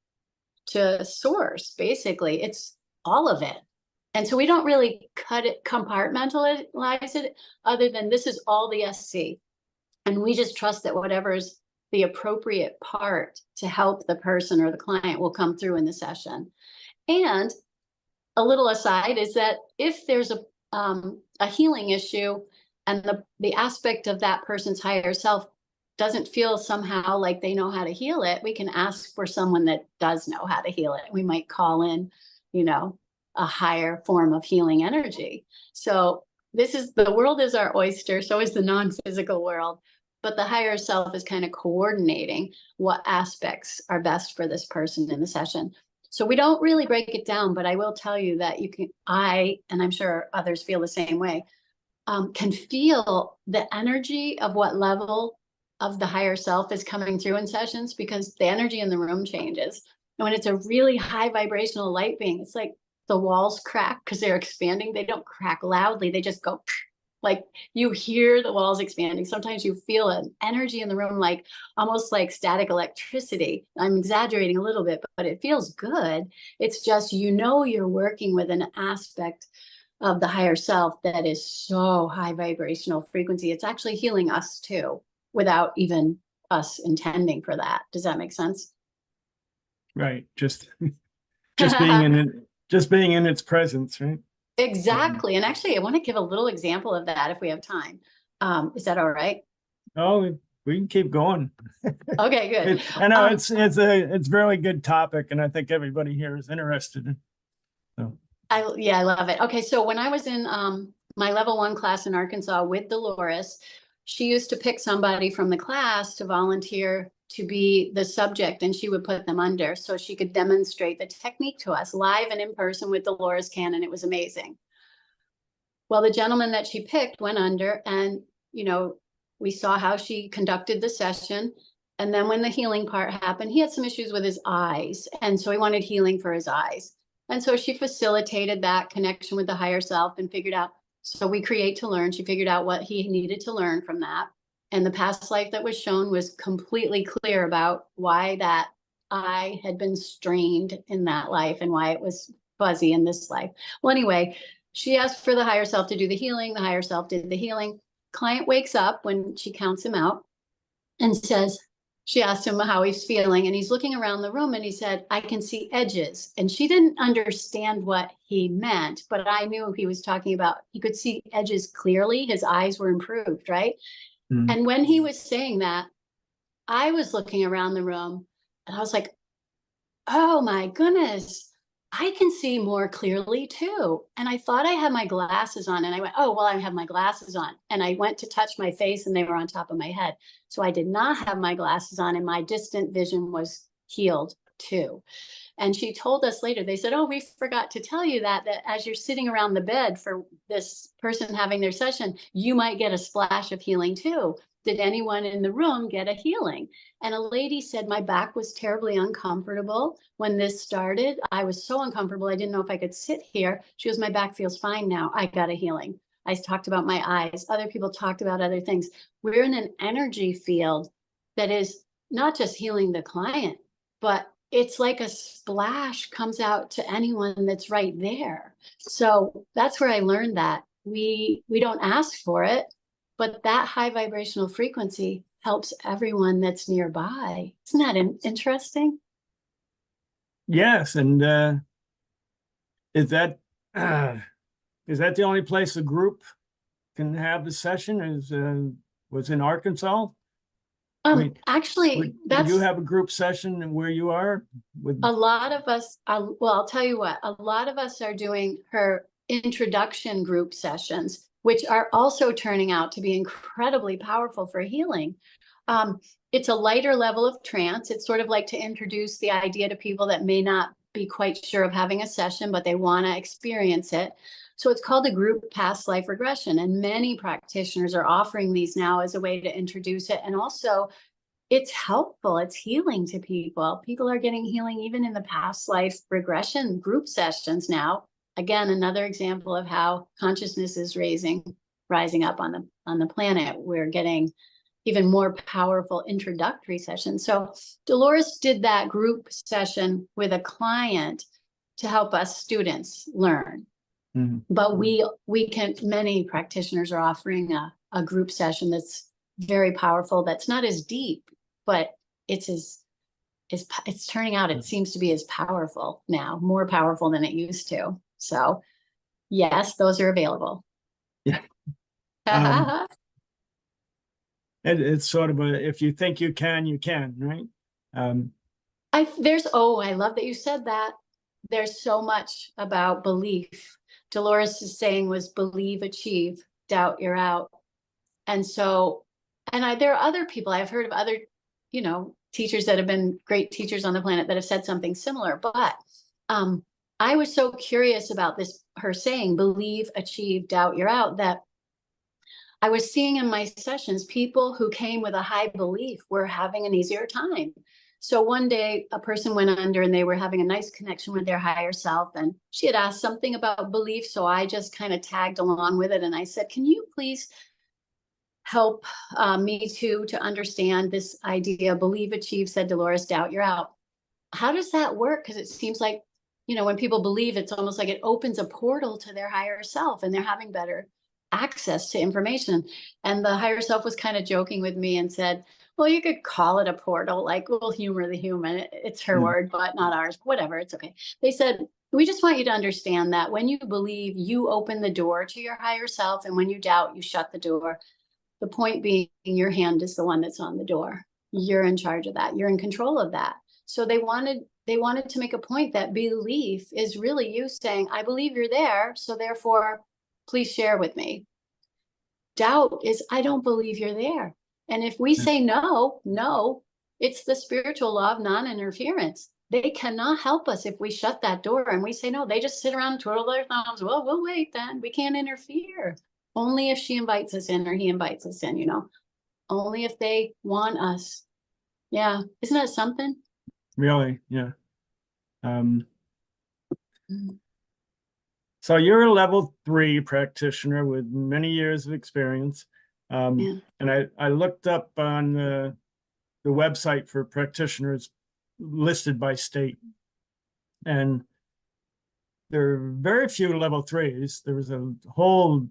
Speaker 2: to source, basically. It's all of it. And so we don't really compartmentalize it, other than this is all the SC. And we just trust that whatever's the appropriate part to help the person or the client will come through in the session. And a little aside is that if there's a healing issue and the aspect of that person's higher self doesn't feel somehow like they know how to heal it, we can ask for someone that does know how to heal it. We might call in, a higher form of healing energy. So the world is our oyster, so is the non-physical world, but the higher self is kind of coordinating what aspects are best for this person in the session. So we don't really break it down, but I will tell you that and I'm sure others feel the same way, can feel the energy of what level of the higher self is coming through in sessions, because the energy in the room changes. And when it's a really high vibrational light being, it's like the walls crack because they're expanding. They don't crack loudly. They just go like you hear the walls expanding. Sometimes you feel an energy in the room, like almost like static electricity. I'm exaggerating a little bit, but it feels good. It's just, you're working with an aspect of the higher self that is so high vibrational frequency. It's actually healing us too, without even us intending for that. Does that make sense?
Speaker 1: Right. Just being in it, just being in its presence, right?
Speaker 2: Exactly. And actually, I want to give a little example of that if we have time. Is that all right?
Speaker 1: Oh, we can keep going.
Speaker 2: Okay, good.
Speaker 1: I know it's a really good topic, and I think everybody here is interested in. So.
Speaker 2: I love it. Okay, so when I was in my level 1 class in Arkansas with Dolores, she used to pick somebody from the class to volunteer to be the subject, and she would put them under so she could demonstrate the technique to us live and in person with Dolores Cannon. It was amazing. Well, the gentleman that she picked went under, and we saw how she conducted the session. And then when the healing part happened, he had some issues with his eyes, and so he wanted healing for his eyes. And so she facilitated that connection with the higher self and figured out, so we create to learn. She figured out what he needed to learn from that. And the past life that was shown was completely clear about why that eye had been strained in that life and why it was fuzzy in this life. Well, anyway, she asked for the higher self to do the healing. The higher self did the healing. Client wakes up when she counts him out and says, she asked him how he's feeling, and he's looking around the room and he said, I can see edges. And she didn't understand what he meant, but I knew he was talking about, he could see edges clearly. His eyes were improved, right? Mm-hmm. And when he was saying that, I was looking around the room and I was like, oh my goodness, I can see more clearly too. And I thought I had my glasses on, and I went, oh, well, I have my glasses on. And I went to touch my face and they were on top of my head. So I did not have my glasses on, and my distant vision was healed too. And she told us later, they said, oh, we forgot to tell you that as you're sitting around the bed for this person having their session, you might get a splash of healing too. Did anyone in the room get a healing? And a lady said, my back was terribly uncomfortable when this started. I was so uncomfortable. I didn't know if I could sit here. She goes, my back feels fine now. I got a healing. I talked about my eyes. Other people talked about other things. We're in an energy field that is not just healing the client, but it's like a splash comes out to anyone that's right there. So that's where I learned that we don't ask for it, but that high vibrational frequency helps everyone that's nearby. Isn't that interesting?
Speaker 1: Yes. And is that the only place a group can have the session? Was in Arkansas?
Speaker 2: Actually,
Speaker 1: would you have a group session where you are?
Speaker 2: A lot of us, well, I'll tell you what, a lot of us are doing her introduction group sessions, which are also turning out to be incredibly powerful for healing. It's a lighter level of trance. It's sort of like to introduce the idea to people that may not be quite sure of having a session, but they want to experience it. So it's called a group past life regression. And many practitioners are offering these now as a way to introduce it. And also it's helpful. It's healing to people. People are getting healing even in the past life regression group sessions now. Again, another example of how consciousness is rising up on the planet. We're getting even more powerful introductory sessions. So Dolores did that group session with a client to help us students learn. Mm-hmm. But many practitioners are offering a group session that's very powerful, that's not as deep, but it's turning out, it seems to be as powerful now, more powerful than it used to. So yes, those are available.
Speaker 1: Yeah. And it's sort of if you think you can, right?
Speaker 2: I love that you said that. There's so much about belief. Dolores' saying was believe, achieve, doubt, you're out. And so, there are other people, I've heard of other, teachers that have been great teachers on the planet that have said something similar. But I was so curious about her saying, believe, achieve, doubt, you're out, that I was seeing in my sessions, people who came with a high belief were having an easier time. So one day a person went under and they were having a nice connection with their higher self. And she had asked something about belief. So I just kind of tagged along with it. And I said, can you please help me to understand this idea? Believe, achieve, said Dolores, doubt, you're out. How does that work? Because it seems like, when people believe, it's almost like it opens a portal to their higher self and they're having better access to information. And the higher self was kind of joking with me and said, well, you could call it a portal, like we'll humor the human. It's her word, but not ours. Whatever, it's okay. They said, we just want you to understand that when you believe, you open the door to your higher self. And when you doubt, you shut the door. The point being, your hand is the one that's on the door. You're in charge of that. You're in control of that. So they wanted to make a point that belief is really you saying, I believe you're there. So therefore, please share with me. Doubt is, I don't believe you're there. And if we say no, it's the spiritual law of non-interference. They cannot help us if we shut that door and we say no. They just sit around and twirl their thumbs. Well, we'll wait then. We can't interfere. Only if she invites us in or he invites us in, only if they want us. Yeah. Isn't that something?
Speaker 1: Really? Yeah. So you're a level 3 practitioner with many years of experience. And I looked up on the website for practitioners listed by state. And there are very few level 3s. There was a whole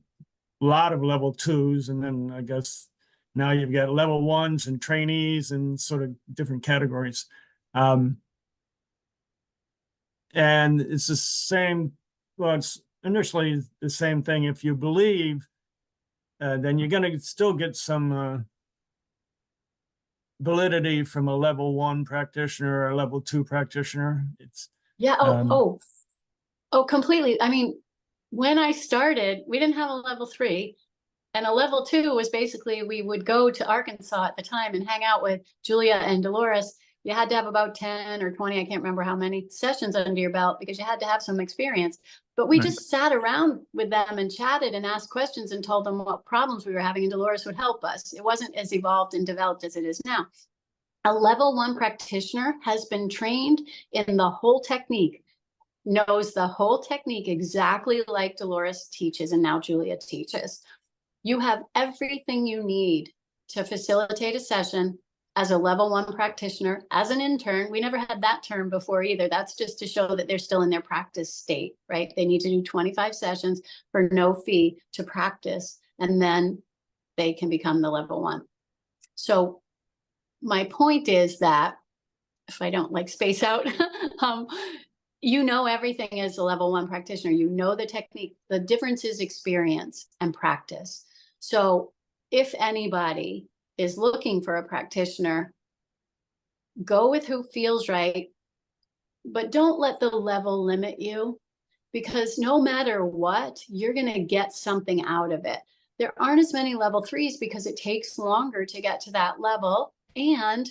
Speaker 1: lot of level 2s. And then I guess now you've got level 1s and trainees and sort of different categories. And it's the same, well, it's initially the same thing. If you believe, then you're going to still get some validity from a level 1 practitioner or a level 2 practitioner. It's
Speaker 2: completely. I mean, when I started, we didn't have a level 3. And a level 2 was basically, we would go to Arkansas at the time and hang out with Julia and Dolores. You had to have about 10 or 20, I can't remember how many sessions under your belt, because you had to have some experience. But we just sat around with them and chatted and asked questions and told them what problems we were having, and Dolores would help us. It wasn't as evolved and developed as it is now. A level 1 practitioner has been trained in the whole technique, knows the whole technique exactly like Dolores teaches and now Julia teaches. You have everything you need to facilitate a session as a level 1 practitioner, as an intern. We never had that term before either. That's just to show that they're still in their practice state, right? They need to do 25 sessions for no fee to practice, and then they can become the level 1. So my point is that, if I don't space out, everything as a level 1 practitioner. The technique. The difference is experience and practice. So if anybody is looking for a practitioner, go with who feels right, but don't let the level limit you, because no matter what, you're going to get something out of it. There aren't as many level 3s because it takes longer to get to that level. And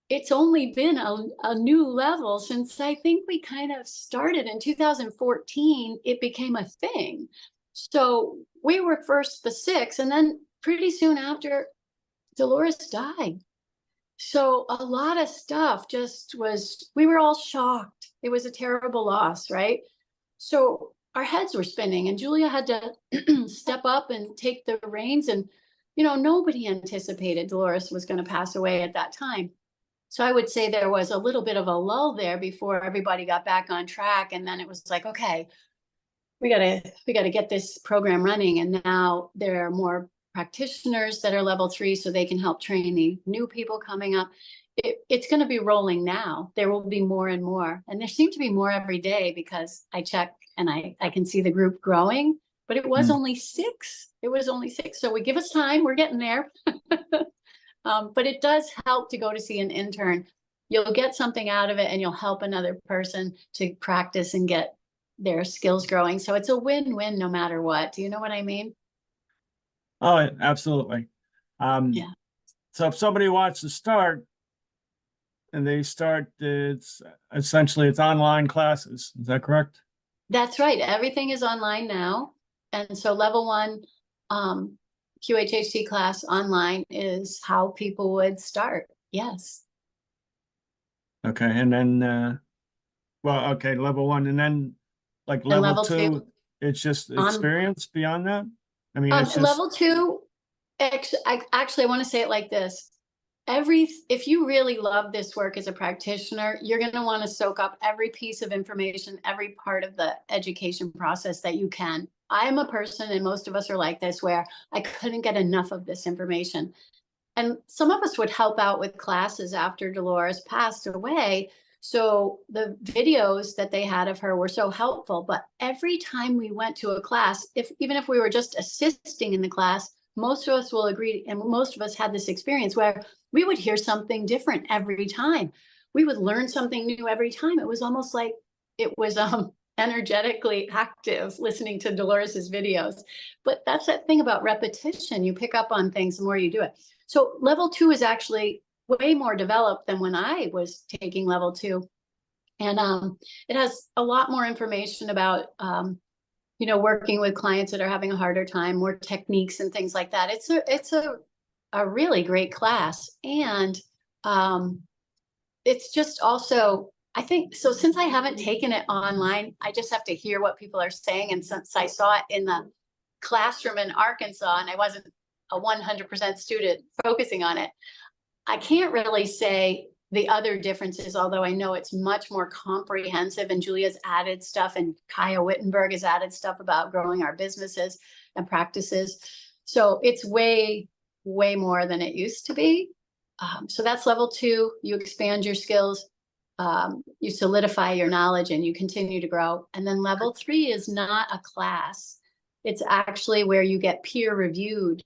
Speaker 2: it's only been a new level since I think we kind of started in 2014. It became a thing. So we were first the 6, and then pretty soon after, Dolores died. So a lot of stuff we were all shocked. It was a terrible loss, right? So our heads were spinning, and Julia had to step up and take the reins. And, nobody anticipated Dolores was going to pass away at that time. So I would say there was a little bit of a lull there before everybody got back on track. And then it was like, okay, we gotta get this program running. And now there are more practitioners that are level 3 so they can help train the new people coming up. It's going to be rolling now. There will be more and more. And there seem to be more every day because I check and I can see the group growing, but it was only 6. It was only 6. So we give us time. We're getting there. But it does help to go to see an intern. You'll get something out of it and you'll help another person to practice and get their skills growing. So it's a win-win no matter what. Do you know what I mean?
Speaker 1: Oh, absolutely.
Speaker 2: Yeah.
Speaker 1: So if somebody wants to start and they start, it's essentially it's online classes. Is that correct?
Speaker 2: That's right. Everything is online now. And so level 1 QHHT class online is how people would start. Yes.
Speaker 1: Okay. And then, well, okay, level 1. And then like
Speaker 2: And
Speaker 1: level
Speaker 2: level
Speaker 1: 2,
Speaker 2: 2
Speaker 1: it's just
Speaker 2: on
Speaker 1: experience beyond that? I mean, it's just
Speaker 2: level 2. Actually, I want to say it like this. If you really love this work as a practitioner, you're going to want to soak up every piece of information, every part of the education process that you can. I'm a person, and most of us are like this, where I couldn't get enough of this information. And some of us would help out with classes after Dolores passed away. So the videos that they had of her were so helpful. But every time we went to a class, even if we were just assisting in the class, most of us will agree, and most of us had this experience where we would hear something different every time. We would learn something new every time. It was almost like it was energetically active listening to Dolores's videos. But that's that thing about repetition. You pick up on things the more you do it. So level 2 is actually way more developed than when I was taking level 2. And it has a lot more information about working with clients that are having a harder time, more techniques and things like that. It's a really great class. And it's just also, I think, so since I haven't taken it online, I just have to hear what people are saying. And since I saw it in the classroom in Arkansas and I wasn't a 100% student focusing on it, I can't really say the other differences, although I know it's much more comprehensive, and Julia's added stuff and Kaya Wittenberg has added stuff about growing our businesses and practices. So it's way, way more than it used to be. So that's level 2. You expand your skills, you solidify your knowledge, and you continue to grow. And then level 3 is not a class. It's actually where you get peer reviewed.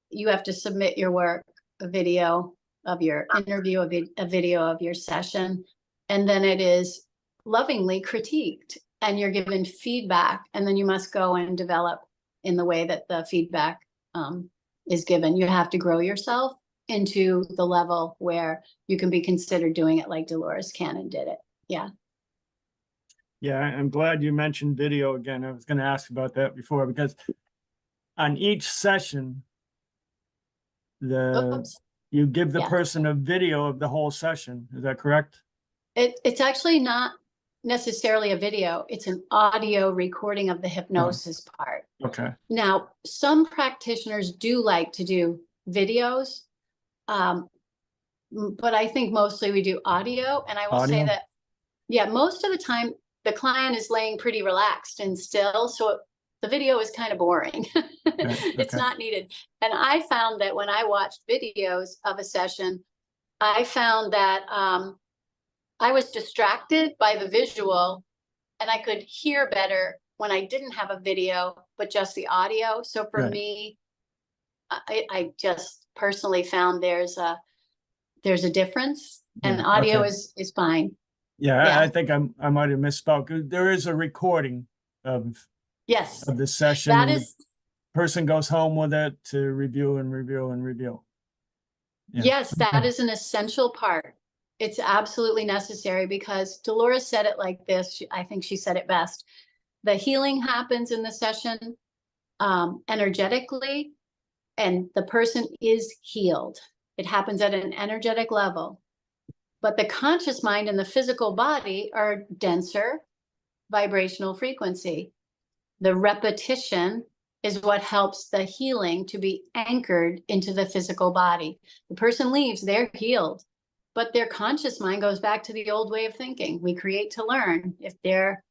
Speaker 2: You have to submit your work, a video of your interview, a video of your session, and then it is lovingly critiqued and you're given feedback, and then you must go and develop in the way that the feedback is given. You have to grow yourself into the level where you can be considered doing it like Dolores Cannon did it. Yeah.
Speaker 1: Yeah, I'm glad you mentioned video again. I was going to ask about that before, because on each session, you give the person a video of the whole session. Is that correct?
Speaker 2: It's actually not necessarily a video. It's an audio recording of the hypnosis part.
Speaker 1: Okay.
Speaker 2: Now, some practitioners do like to do videos, but I think mostly we do audio. And I will say that, yeah, most of the time the client is laying pretty relaxed and still. So the video is kind of boring. It's not needed. And I found that when I watched videos of a session, I found that I was distracted by the visual, and I could hear better when I didn't have a video, but just the audio. So for me, I just personally found there's a difference, and audio is fine.
Speaker 1: Yeah, I think I might have misspoke. There is a recording of the session.
Speaker 2: That is,
Speaker 1: the person goes home with it to review and review and review. Yeah.
Speaker 2: Yes, that is an essential part. It's absolutely necessary, because Dolores said it like this. I think she said it best. The healing happens in the session energetically, and the person is healed. It happens at an energetic level. But the conscious mind and the physical body are denser vibrational frequency. The repetition is what helps the healing to be anchored into the physical body. The person leaves, they're healed, but their conscious mind goes back to the old way of thinking. We create to learn. If they're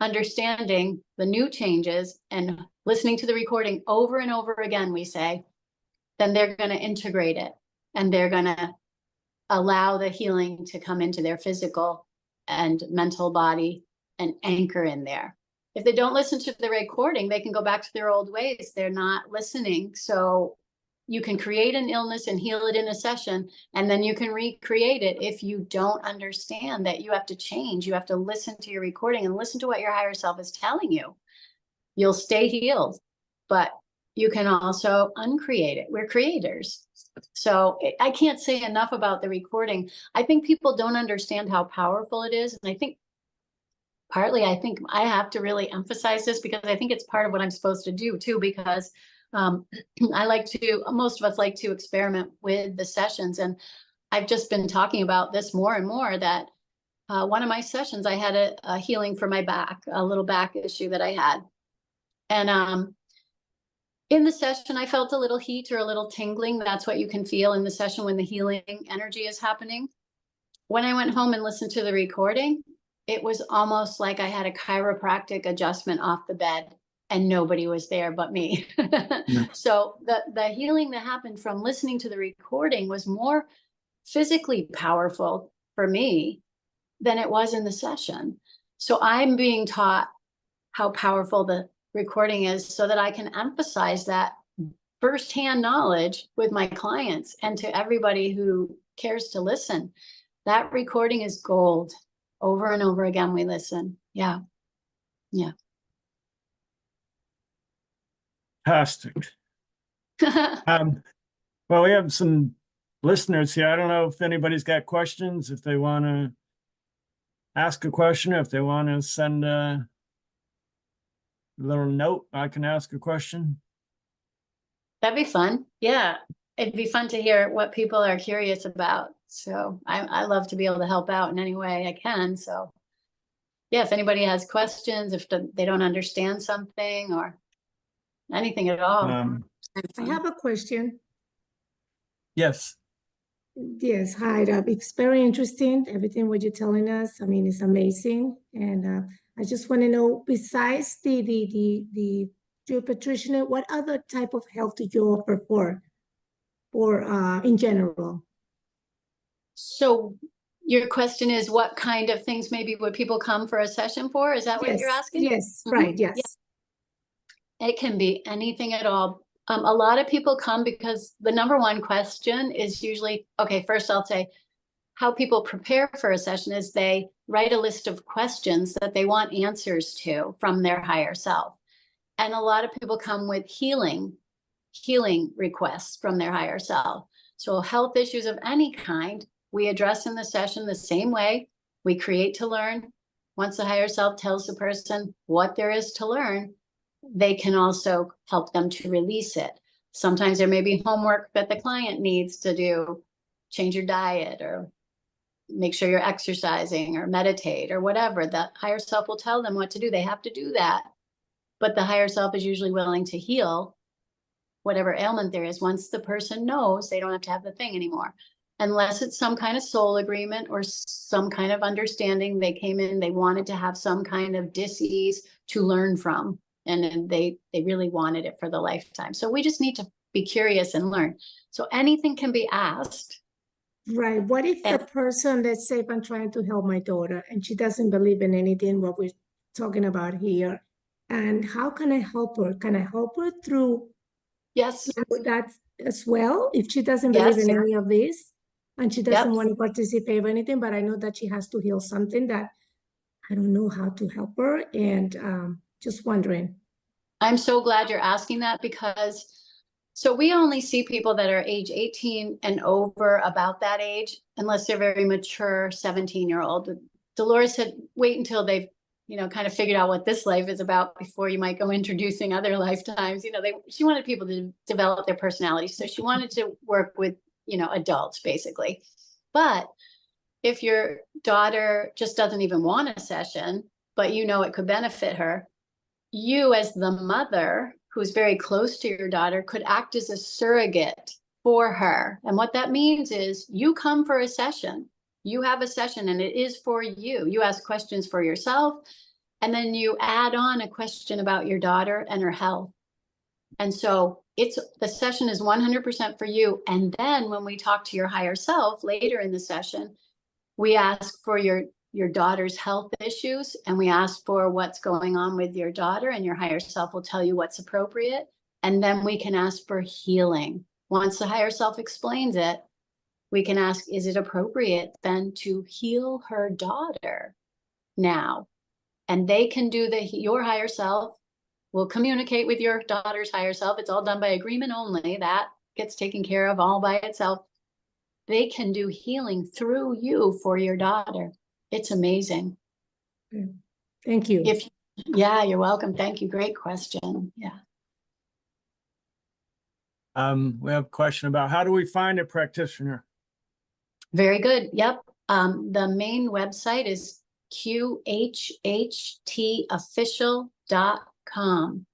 Speaker 2: understanding the new changes and listening to the recording over and over again, we say, then they're going to integrate it, and they're going to allow the healing to come into their physical and mental body and anchor in there. If they don't listen to the recording, they can go back to their old ways. They're not listening. So you can create an illness and heal it in a session, and then you can recreate it. If you don't understand that you have to change, you have to listen to your recording and listen to what your higher self is telling you. You'll stay healed, but you can also uncreate it. We're creators. So I can't say enough about the recording. I think people don't understand how powerful it is. And I think partly, I think I have to really emphasize this because I think it's part of what I'm supposed to do too, because most of us like to experiment with the sessions. And I've just been talking about this more and more, that one of my sessions, I had a healing for my back, a little back issue that I had. And in the session, I felt a little heat or a little tingling. That's what you can feel in the session when the healing energy is happening. When I went home and listened to the recording, it was almost like I had a chiropractic adjustment off the bed and nobody was there but me.
Speaker 1: Yeah.
Speaker 2: So the healing that happened from listening to the recording was more physically powerful for me than it was in the session. So I'm being taught how powerful the recording is so that I can emphasize that firsthand knowledge with my clients and to everybody who cares to listen. That recording is gold. Over and over again, we listen. Yeah. Yeah.
Speaker 1: Fantastic. Well, we have some listeners here. I don't know if anybody's got questions, if they want to ask a question, if they want to send a little note, I can ask a question.
Speaker 2: That'd be fun. Yeah. It'd be fun to hear what people are curious about. So I love to be able to help out in any way I can. So yeah, if anybody has questions, if they don't understand something or anything at all.
Speaker 3: I have a question.
Speaker 1: Yes.
Speaker 3: Yes, hi. It's very interesting, everything what you're telling us. I mean, it's amazing. And I just want to know, besides the your practitioner, what other type of help do you offer for in general?
Speaker 2: So your question is, what kind of things maybe would people come for a session for? Is that what you're asking?
Speaker 3: Yes, right, yes.
Speaker 2: Yeah. It can be anything at all. A lot of people come because the number one question is usually, okay, first I'll say how people prepare for a session is they write a list of questions that they want answers to from their higher self. And a lot of people come with healing requests from their higher self. So health issues of any kind, we address in the session the same way. We create to learn. Once the higher self tells the person what there is to learn, they can also help them to release it. Sometimes there may be homework that the client needs to do, change your diet or make sure you're exercising or meditate or whatever. The higher self will tell them what to do. They have to do that. But the higher self is usually willing to heal whatever ailment there is. Once the person knows, they don't have to have the thing anymore. Unless it's some kind of soul agreement or some kind of understanding. They came in, they wanted to have some kind of dis-ease to learn from. And they really wanted it for the lifetime. So we just need to be curious and learn. So anything can be asked.
Speaker 3: Right. What if the person, let's say if I'm trying to help my daughter and she doesn't believe in anything what we're talking about here, and how can I help her? Can I help her through that as well? If she doesn't believe in any of this and she doesn't want to participate in anything, but I know that she has to heal something that I don't know how to help her, and just wondering.
Speaker 2: I'm so glad you're asking that, because so we only see people that are age 18 and over, about that age, unless they're very mature 17-year-old. Dolores said, wait until they've, kind of figured out what this life is about before you might go introducing other lifetimes. She wanted people to develop their personality. So she wanted to work with, adults basically. But if your daughter just doesn't even want a session, but it could benefit her, you as the mother who's very close to your daughter could act as a surrogate for her. And what that means is you come for a session, you have a session and it is for you. You ask questions for yourself, and then you add on a question about your daughter and her health. And so the session is 100% for you. And then when we talk to your higher self later in the session, we ask for your daughter's health issues, and we ask for what's going on with your daughter, and your higher self will tell you what's appropriate. And then we can ask for healing. Once the higher self explains it, we can ask, is it appropriate then to heal her daughter now? And they can do your higher self will communicate with your daughter's higher self. It's all done by agreement only. That gets taken care of all by itself. They can do healing through you for your daughter. It's amazing.
Speaker 3: Thank you.
Speaker 2: Yeah, you're welcome. Thank you. Great question. Yeah.
Speaker 1: We have a question about how do we find a practitioner?
Speaker 2: Very good. Yep. The main website is QHHTofficial.com.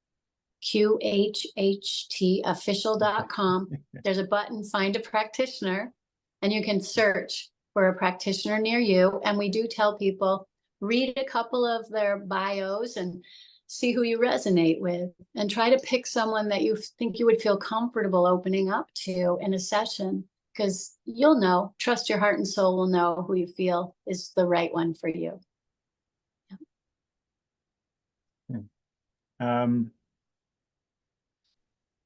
Speaker 2: QHHTofficial.com. There's a button, find a practitioner, and you can search for a practitioner near you. And we do tell people, read a couple of their bios and see who you resonate with, and try to pick someone that you think you would feel comfortable opening up to in a session, because you'll know, trust your heart and soul will know who you feel is the right one for you.
Speaker 4: I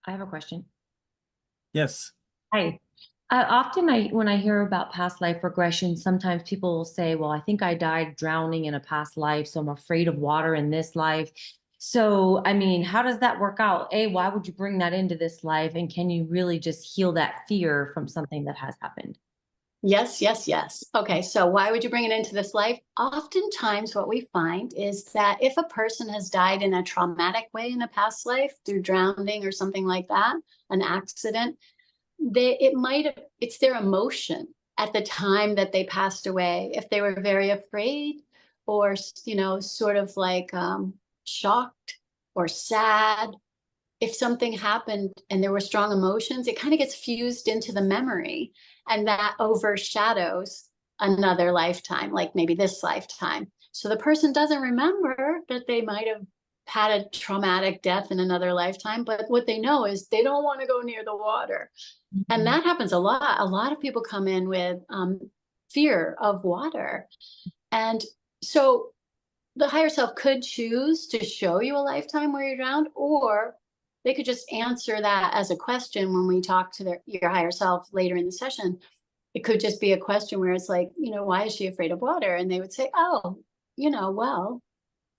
Speaker 4: have a question.
Speaker 1: Yes.
Speaker 4: Hi. Often when I hear about past life regression, sometimes people will say, well, I think I died drowning in a past life, so I'm afraid of water in this life. So, I mean, how does that work out? Why would you bring that into this life? And can you really just heal that fear from something that has happened?
Speaker 2: Yes, yes, yes. Okay, so why would you bring it into this life? Oftentimes what we find is that if a person has died in a traumatic way in a past life through drowning or something like that, an accident, it's their emotion at the time that they passed away. If they were very afraid or, sort of like shocked or sad, if something happened and there were strong emotions, it kind of gets fused into the memory, and that overshadows another lifetime, like maybe this lifetime. So the person doesn't remember that they might have had a traumatic death in another lifetime, but what they know is they don't want to go near the water. Mm-hmm. And that happens a lot. A lot of people come in with fear of water. And so the higher self could choose to show you a lifetime where you drowned, or they could just answer that as a question when we talk to your higher self later in the session. It could just be a question where it's like, why is she afraid of water? And they would say, oh, well,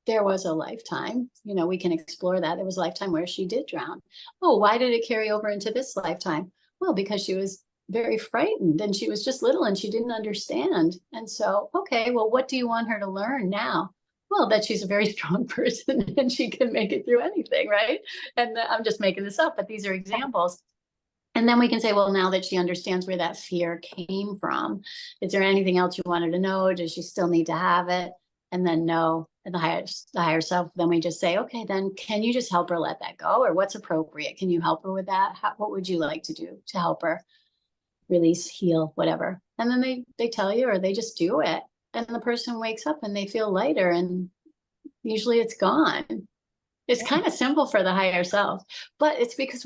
Speaker 2: there was a lifetime, we can explore that. There was a lifetime where she did drown. Oh, why did it carry over into this lifetime? Well, because she was very frightened and she was just little and she didn't understand. And so, okay, well, what do you want her to learn now? Well, that she's a very strong person and she can make it through anything, right? And I'm just making this up, but these are examples. And then we can say, well, now that she understands where that fear came from, is there anything else you want her to know? Does she still need to have it? And then no, and the higher self, then we just say, okay, then can you just help her let that go? Or what's appropriate? Can you help her with that? What would you like to do to help her release, heal, whatever? And then they tell you, or they just do it. And the person wakes up and they feel lighter, and usually it's gone. It's kind of simple for the higher self, but it's because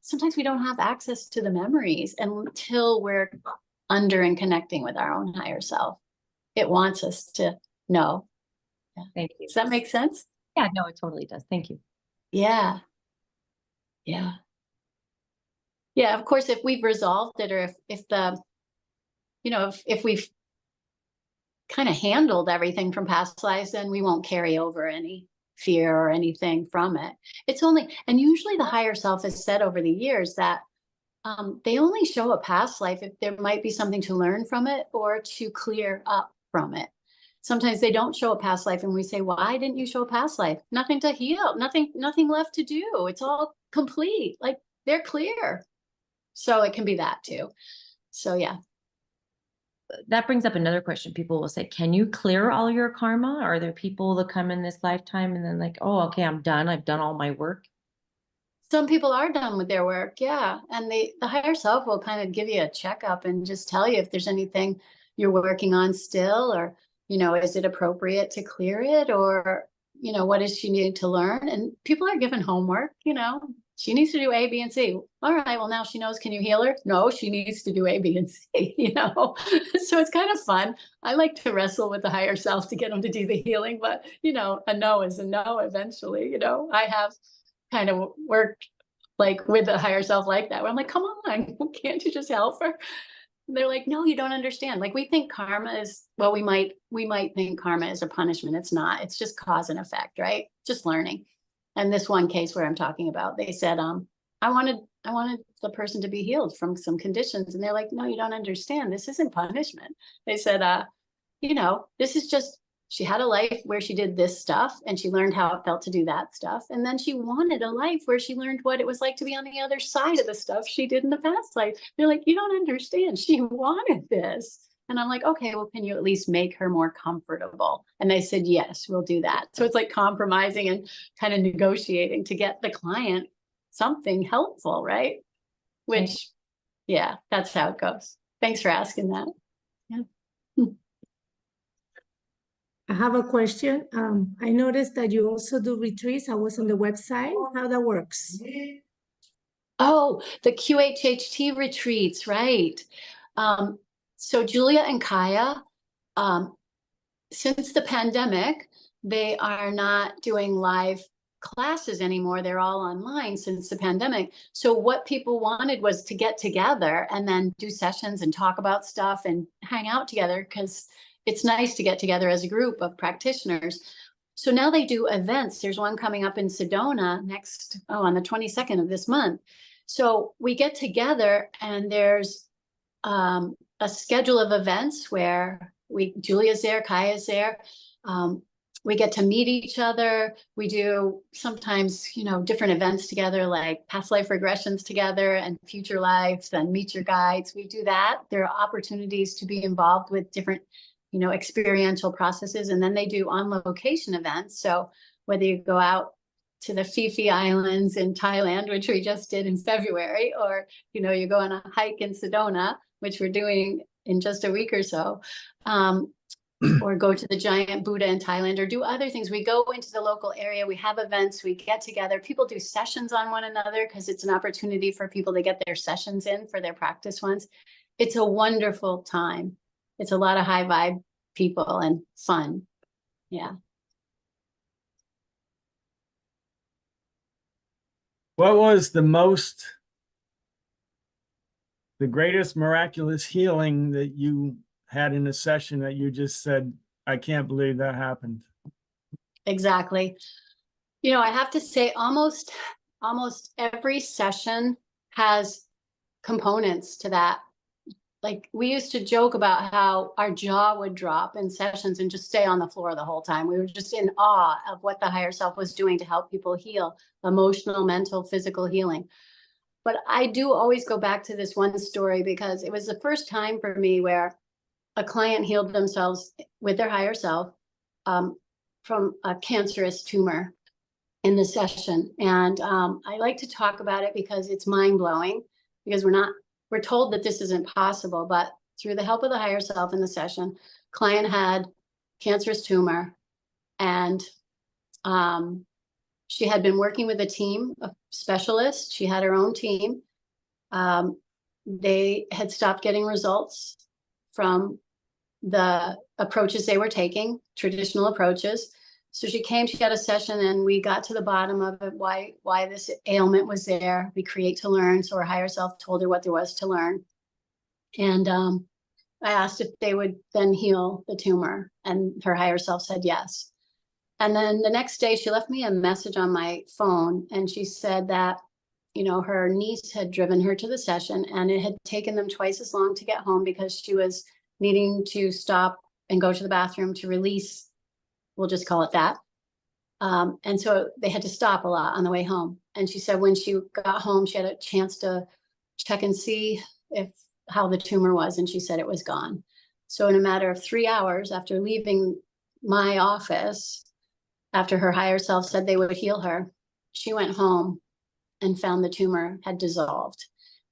Speaker 2: sometimes we don't have access to the memories until we're under and connecting with our own higher self. It wants us to know. Yeah.
Speaker 4: Thank you.
Speaker 2: Does that make sense?
Speaker 4: Yeah, no, it totally does. Thank you.
Speaker 2: Yeah. Yeah. Yeah, of course, if we've resolved it, or if we've kind of handled everything from past lives, then we won't carry over any fear or anything from it. And usually the higher self has said over the years that they only show a past life if there might be something to learn from it or to clear up from it. Sometimes they don't show a past life and we say, why didn't you show a past life? Nothing to heal, nothing left to do. It's all complete. Like, they're clear. So it can be that too. So yeah.
Speaker 4: That brings up another question. People will say, can you clear all your karma? Are there people that come in this lifetime and then like, oh, okay, I'm done. I've done all my work.
Speaker 2: Some people are done with their work. Yeah. And the higher self will kind of give you a checkup and just tell you if there's anything you're working on still, or, is it appropriate to clear it? Or you know, what does she need to learn? And people are given homework, you know, she needs to do A, B, and C. All right, well, now she knows, can you heal her? No, she needs to do A, B, and C, you know? So it's kind of fun. I like to wrestle with the higher self to get them to do the healing, but, you know, a no is a no eventually, you know? I have kind of worked like with the higher self like that, where I'm like, come on, can't you just help her? And they're like, no, you don't understand. Like, we think karma is, well, we might think karma is a punishment. It's not. It's just cause and effect, right? Just learning. And this one case where I'm talking about, they said, I wanted the person to be healed from some conditions. And they're like, no, you don't understand. This isn't punishment. They said, you know, this is just, she had a life where she did this stuff and she learned how it felt to do that stuff. And then she wanted a life where she learned what it was like to be on the other side of the stuff she did in the past life. They're like, you don't understand. She wanted this. And I'm like, okay, well, can you at least make her more comfortable? And they said, yes, we'll do that. So it's like compromising and kind of negotiating to get the client something helpful, right? Which, yeah, that's how it goes. Thanks for asking that. Yeah.
Speaker 3: I have a question. I noticed that you also do retreats. I was on the website, how that works.
Speaker 2: Oh, the QHHT retreats, right. So Julia and Kaya, since the pandemic, they are not doing live classes anymore. They're all online since the pandemic. So what people wanted was to get together and then do sessions and talk about stuff and hang out together, because it's nice to get together as a group of practitioners. So now they do events. There's one coming up in Sedona on the 22nd of this month. So we get together and there's a schedule of events where Julia's there, Kaya's there. We get to meet each other. We do sometimes, you know, different events together, like past life regressions together and future lives and meet your guides. We do that. There are opportunities to be involved with different, you know, experiential processes. And then they do on location events. So whether you go out to the Phi Islands in Thailand, which we just did in February, or, you know, you go on a hike in Sedona, which we're doing in just a week or so, or go to the giant Buddha in Thailand, or do other things. We go into the local area, we have events, we get together, people do sessions on one another, because it's an opportunity for people to get their sessions in for their practice ones. It's a wonderful time. It's a lot of high vibe people and fun. Yeah.
Speaker 1: What was the greatest miraculous healing that you had in a session that you just said, I can't believe that happened?
Speaker 2: Exactly. You know, I have to say almost every session has components to that. Like, we used to joke about how our jaw would drop in sessions and just stay on the floor the whole time. We were just in awe of what the higher self was doing to help people heal, emotional, mental, physical healing. But I do always go back to this one story, because it was the first time for me where a client healed themselves with their higher self from a cancerous tumor in the session. And I like to talk about it because it's mind-blowing, because we're told that this isn't possible, but through the help of the higher self in the session, client had cancerous tumor, and she had been working with a team of specialists. She had her own team. They had stopped getting results from the approaches they were taking, traditional approaches. So she had a session, and we got to the bottom of it, why this ailment was there. We create to learn. So her higher self told her what there was to learn. And I asked if they would then heal the tumor, and her higher self said yes. And then the next day she left me a message on my phone, and she said that, you know, her niece had driven her to the session, and it had taken them twice as long to get home because she was needing to stop and go to the bathroom to release, we'll just call it that. And so they had to stop a lot on the way home. And she said when she got home, she had a chance to check and see how the tumor was, and she said it was gone. So in a matter of 3 hours after leaving my office, after her higher self said they would heal her, she went home and found the tumor had dissolved.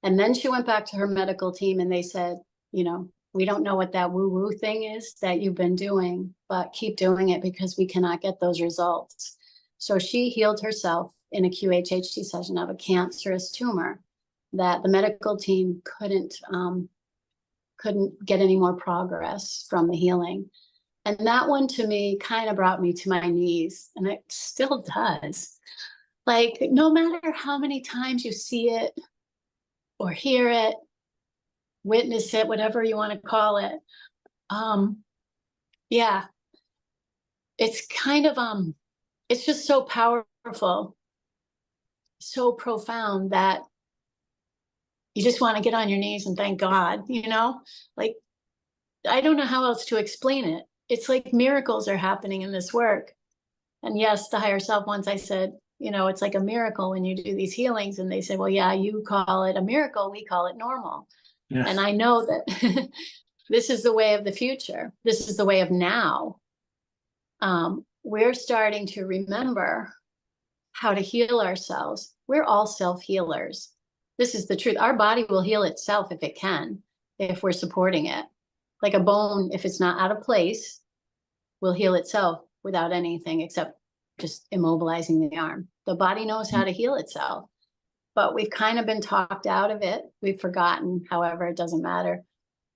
Speaker 2: And then she went back to her medical team, and they said, you know, we don't know what that woo-woo thing is that you've been doing, but keep doing it because we cannot get those results. So she healed herself in a QHHT session of a cancerous tumor that the medical team couldn't get any more progress from the healing. And that one to me kind of brought me to my knees, and it still does. Like, no matter how many times you see it or hear it, witness it, whatever you want to call it. Yeah, it's kind of, it's just so powerful, so profound that you just want to get on your knees and thank God, like, I don't know how else to explain it. It's like miracles are happening in this work. And yes, the higher self, once I said, it's like a miracle when you do these healings, and they say, well, yeah, you call it a miracle, we call it normal. Yes. And I know that this is the way of the future. This is the way of now. We're starting to remember how to heal ourselves. We're all self-healers. This is the truth. Our body will heal itself if it can, if we're supporting it. Like a bone, if it's not out of place, will heal itself without anything except just immobilizing the arm. The body knows how to heal itself. But we've kind of been talked out of it. We've forgotten, however, it doesn't matter.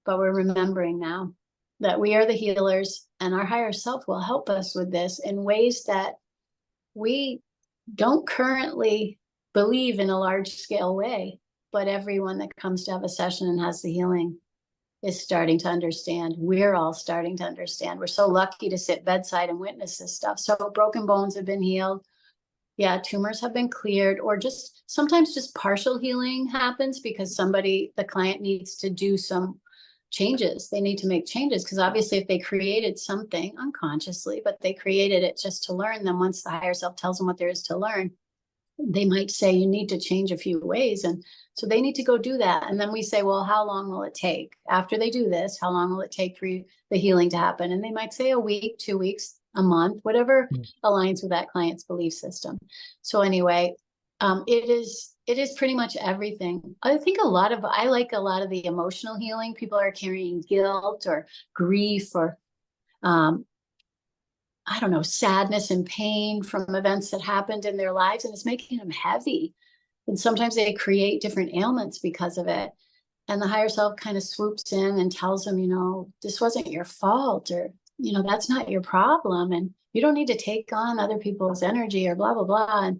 Speaker 2: But we're remembering now that we are the healers, and our higher self will help us with this in ways that we don't currently believe in a large scale way. But everyone that comes to have a session and has the healing is starting to understand. We're all starting to understand. We're so lucky to sit bedside and witness this stuff. So broken bones have been healed. Yeah, tumors have been cleared, or just sometimes just partial healing happens because the client needs to do some changes. They need to make changes because obviously if they created something unconsciously, but they created it just to learn, then once the higher self tells them what there is to learn, they might say you need to change a few ways. And so they need to go do that. And then we say, well, how long will it take? After they do this, how long will it take for the healing to happen? And they might say a week, 2 weeks, a month, whatever aligns with that client's belief system. So anyway, it is pretty much everything. I like a lot of the emotional healing. People are carrying guilt or grief or, I don't know, sadness and pain from events that happened in their lives, and it's making them heavy. And sometimes they create different ailments because of it. And the higher self kind of swoops in and tells them, this wasn't your fault, or, that's not your problem. And you don't need to take on other people's energy or blah, blah, blah. And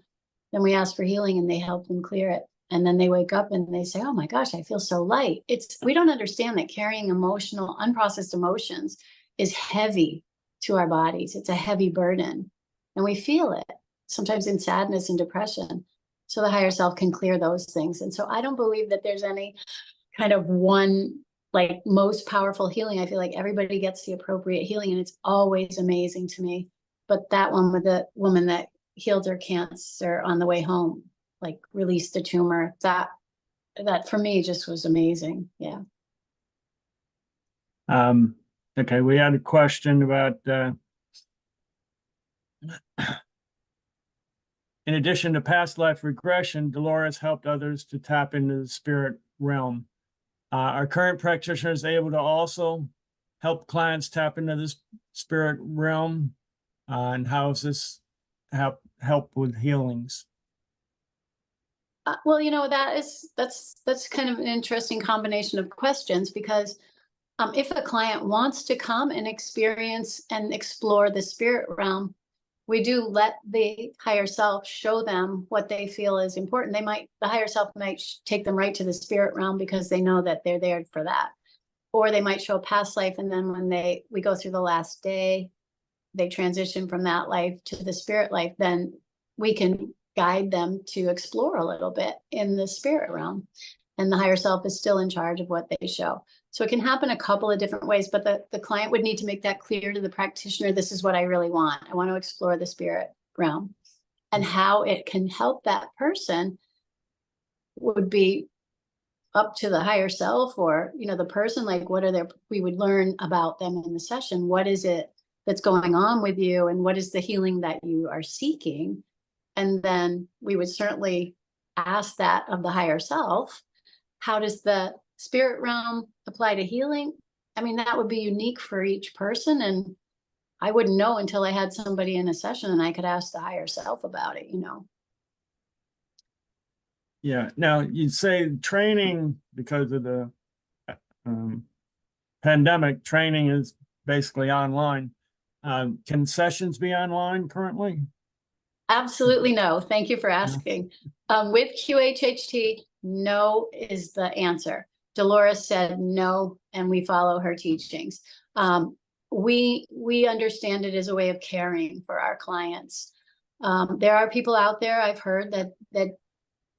Speaker 2: then we ask for healing and they help them clear it. And then they wake up and they say, oh my gosh, I feel so light. We don't understand that carrying unprocessed emotions is heavy to our bodies. It's a heavy burden, and we feel it sometimes in sadness and depression. So the higher self can clear those things. And so I don't believe that there's any kind of one, like, most powerful healing. I feel like everybody gets the appropriate healing, and it's always amazing to me. But that one with the woman that healed her cancer on the way home, like released the tumor, that for me just was amazing. Yeah.
Speaker 1: Okay, we had a question about in addition to past life regression, Dolores helped others to tap into the spirit realm. Are current practitioners able to also help clients tap into this spirit realm? And how does this help with healings?
Speaker 2: Well, that's kind of an interesting combination of questions, because if a client wants to come and experience and explore the spirit realm, we do let the higher self show them what they feel is important. The higher self might take them right to the spirit realm because they know that they're there for that. Or they might show a past life, and then when we go through the last day, they transition from that life to the spirit life, then we can guide them to explore a little bit in the spirit realm. And the higher self is still in charge of what they show. So it can happen a couple of different ways, but the client would need to make that clear to the practitioner. This is what I really want. I want to explore the spirit realm. And how it can help that person would be up to the higher self, or, the person, like, we would learn about them in the session. What is it that's going on with you? And what is the healing that you are seeking? And then we would certainly ask that of the higher self. How does the spirit realm apply to healing? I mean, that would be unique for each person. And I wouldn't know until I had somebody in a session and I could ask the higher self about it, you know?
Speaker 1: Yeah. Now you'd say training, because of the pandemic, training is basically online. Can sessions be online currently?
Speaker 2: Absolutely no. Thank you for asking. With QHHT, no is the answer. Dolores said no, and we follow her teachings. We understand it as a way of caring for our clients. There are people out there, I've heard, that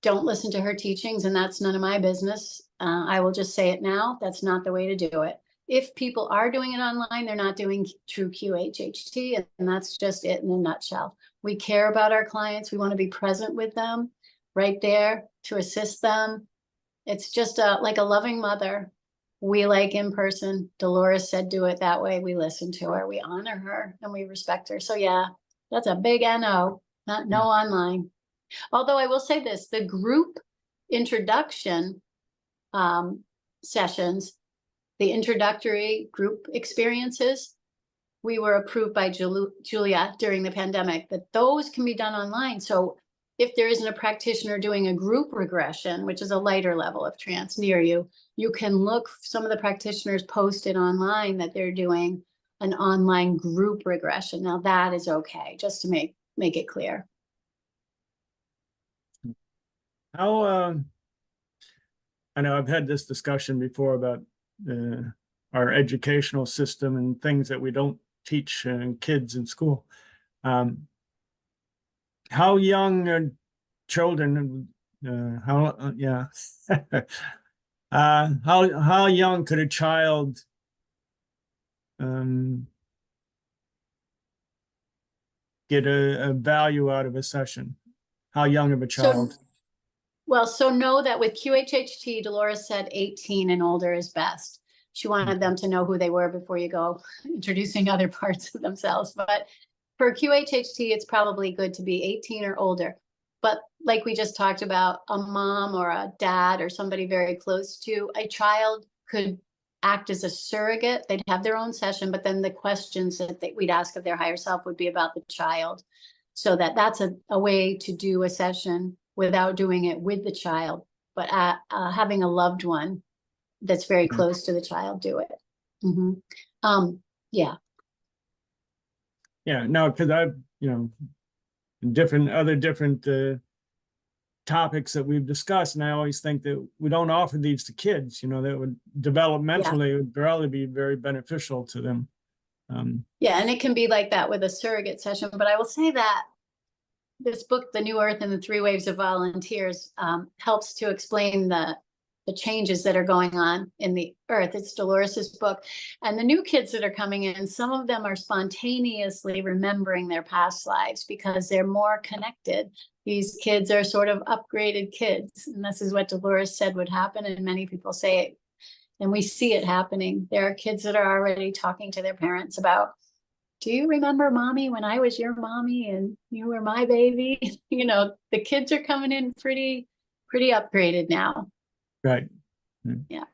Speaker 2: don't listen to her teachings, and that's none of my business. I will just say it now. That's not the way to do it. If people are doing it online, they're not doing true QHHT, and that's just it in a nutshell. We care about our clients. We want to be present with them right there to assist them. It's just like a loving mother. We like in person. Dolores said do it that way. We listen to her, we honor her, and we respect her. So yeah, that's a big NO, not no online. Although I will say this, the group introduction sessions, the introductory group experiences, we were approved by Julia during the pandemic that those can be done online. So if there isn't a practitioner doing a group regression, which is a lighter level of trance near you, you can look, some of the practitioners posted online that they're doing an online group regression. Now that is okay, just to make it clear.
Speaker 1: How, I know I've had this discussion before about our educational system and things that we don't teach kids in school. How young are children? How young could a child get a value out of a session? How young of a child?
Speaker 2: So know that with QHHT, Dolores said 18 and older is best. She wanted them to know who they were before you go introducing other parts of themselves. But for QHHT, it's probably good to be 18 or older. But like we just talked about, a mom or a dad or somebody very close to a child could act as a surrogate. They'd have their own session, but then the questions that we'd ask of their higher self would be about the child. So that's a way to do a session without doing it with the child, but having a loved one that's very close to the child do it. Yeah.
Speaker 1: Yeah, no, because I've, different topics that we've discussed, and I always think that we don't offer these to kids, that would developmentally, it would probably be very beneficial to them.
Speaker 2: Yeah, and it can be like that with a surrogate session, but I will say that this book, The New Earth and the Three Waves of Volunteers, helps to explain the changes that are going on in the earth. It's Dolores's book. And the new kids that are coming in, some of them are spontaneously remembering their past lives because they're more connected. These kids are sort of upgraded kids. And this is what Dolores said would happen. And many people say it. And we see it happening. There are kids that are already talking to their parents about, do you remember mommy when I was your mommy and you were my baby? The kids are coming in pretty upgraded now.
Speaker 1: Right.
Speaker 2: Yeah.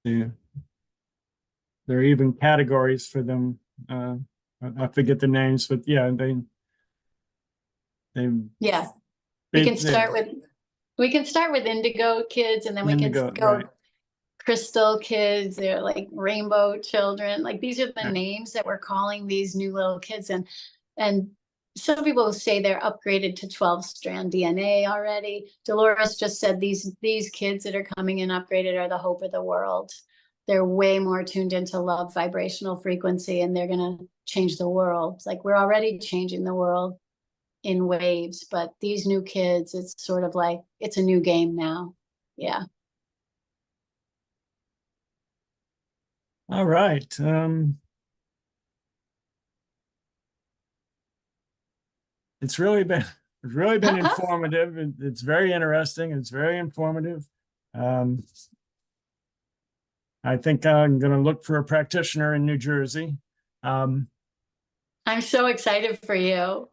Speaker 1: Yeah. There are even categories for them. I forget the names, but yeah, they
Speaker 2: yeah. We can start with indigo kids, and then we can go
Speaker 1: right.
Speaker 2: crystal kids. They're like rainbow children. Like these are the names that we're calling these new little kids. And some people say they're upgraded to 12-strand DNA already. Dolores just said these kids that are coming in upgraded are the hope of the world. They're way more tuned into love vibrational frequency, and they're going to change the world. Like we're already changing the world in waves, but these new kids, it's sort of like it's a new game now. Yeah.
Speaker 1: All right. It's really been informative. It's very interesting. It's very informative. I think I'm going to look for a practitioner in New Jersey.
Speaker 2: I'm so excited for you.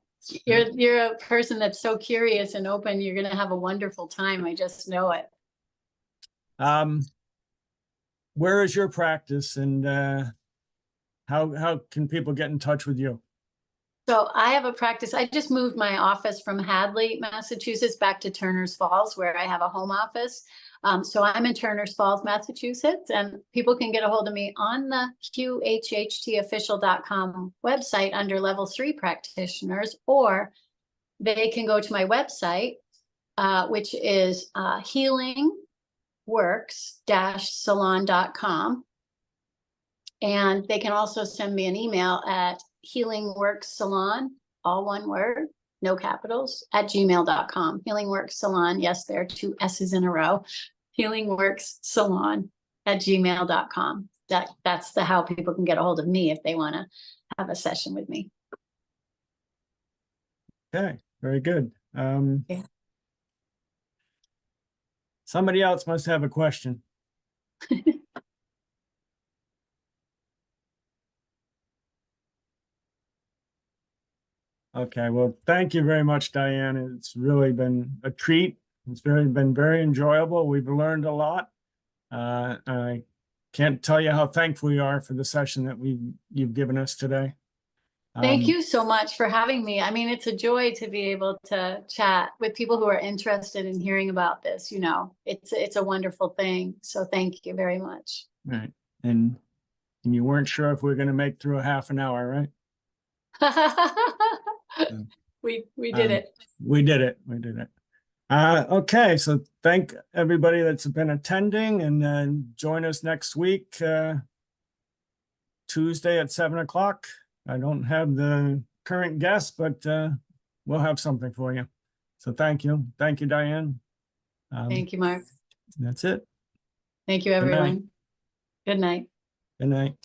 Speaker 2: You're a person that's so curious and open. You're going to have a wonderful time. I just know it.
Speaker 1: where is your practice, and how can people get in touch with you?
Speaker 2: So I have a practice. I just moved my office from Hadley, Massachusetts, back to Turners Falls, where I have a home office. So I'm in Turners Falls, Massachusetts, and people can get a hold of me on the QHHTofficial.com website under Level 3 practitioners, or they can go to my website, which is healingworks-salon.com. And they can also send me an email at healingworkssalon, all one word, no capitals, at gmail.com. Healingworkssalon, yes, there are 2 S's in a row. Healingworkssalon at gmail.com. That's how people can get a hold of me if they want to have a session with me.
Speaker 1: Okay, very good.
Speaker 2: Yeah.
Speaker 1: Somebody else must have a question. Okay, well, thank you very much, Diane. It's really been a treat. It's been very enjoyable. We've learned a lot. I can't tell you how thankful we are for the session that you've given us today.
Speaker 2: Thank you so much for having me. I mean, it's a joy to be able to chat with people who are interested in hearing about this. You know, it's a wonderful thing. So thank you very much.
Speaker 1: Right. And you weren't sure if we were going to make through a half an hour, right?
Speaker 2: We did it.
Speaker 1: We did it. We did it. Okay, so thank everybody that's been attending, and join us next week, Tuesday at 7 o'clock. I don't have the current guest, but we'll have something for you. So thank you. Thank you, Diane.
Speaker 2: Thank you, Mark.
Speaker 1: That's it.
Speaker 2: Thank you,
Speaker 1: night.
Speaker 2: everyone. Good night.
Speaker 1: Good night.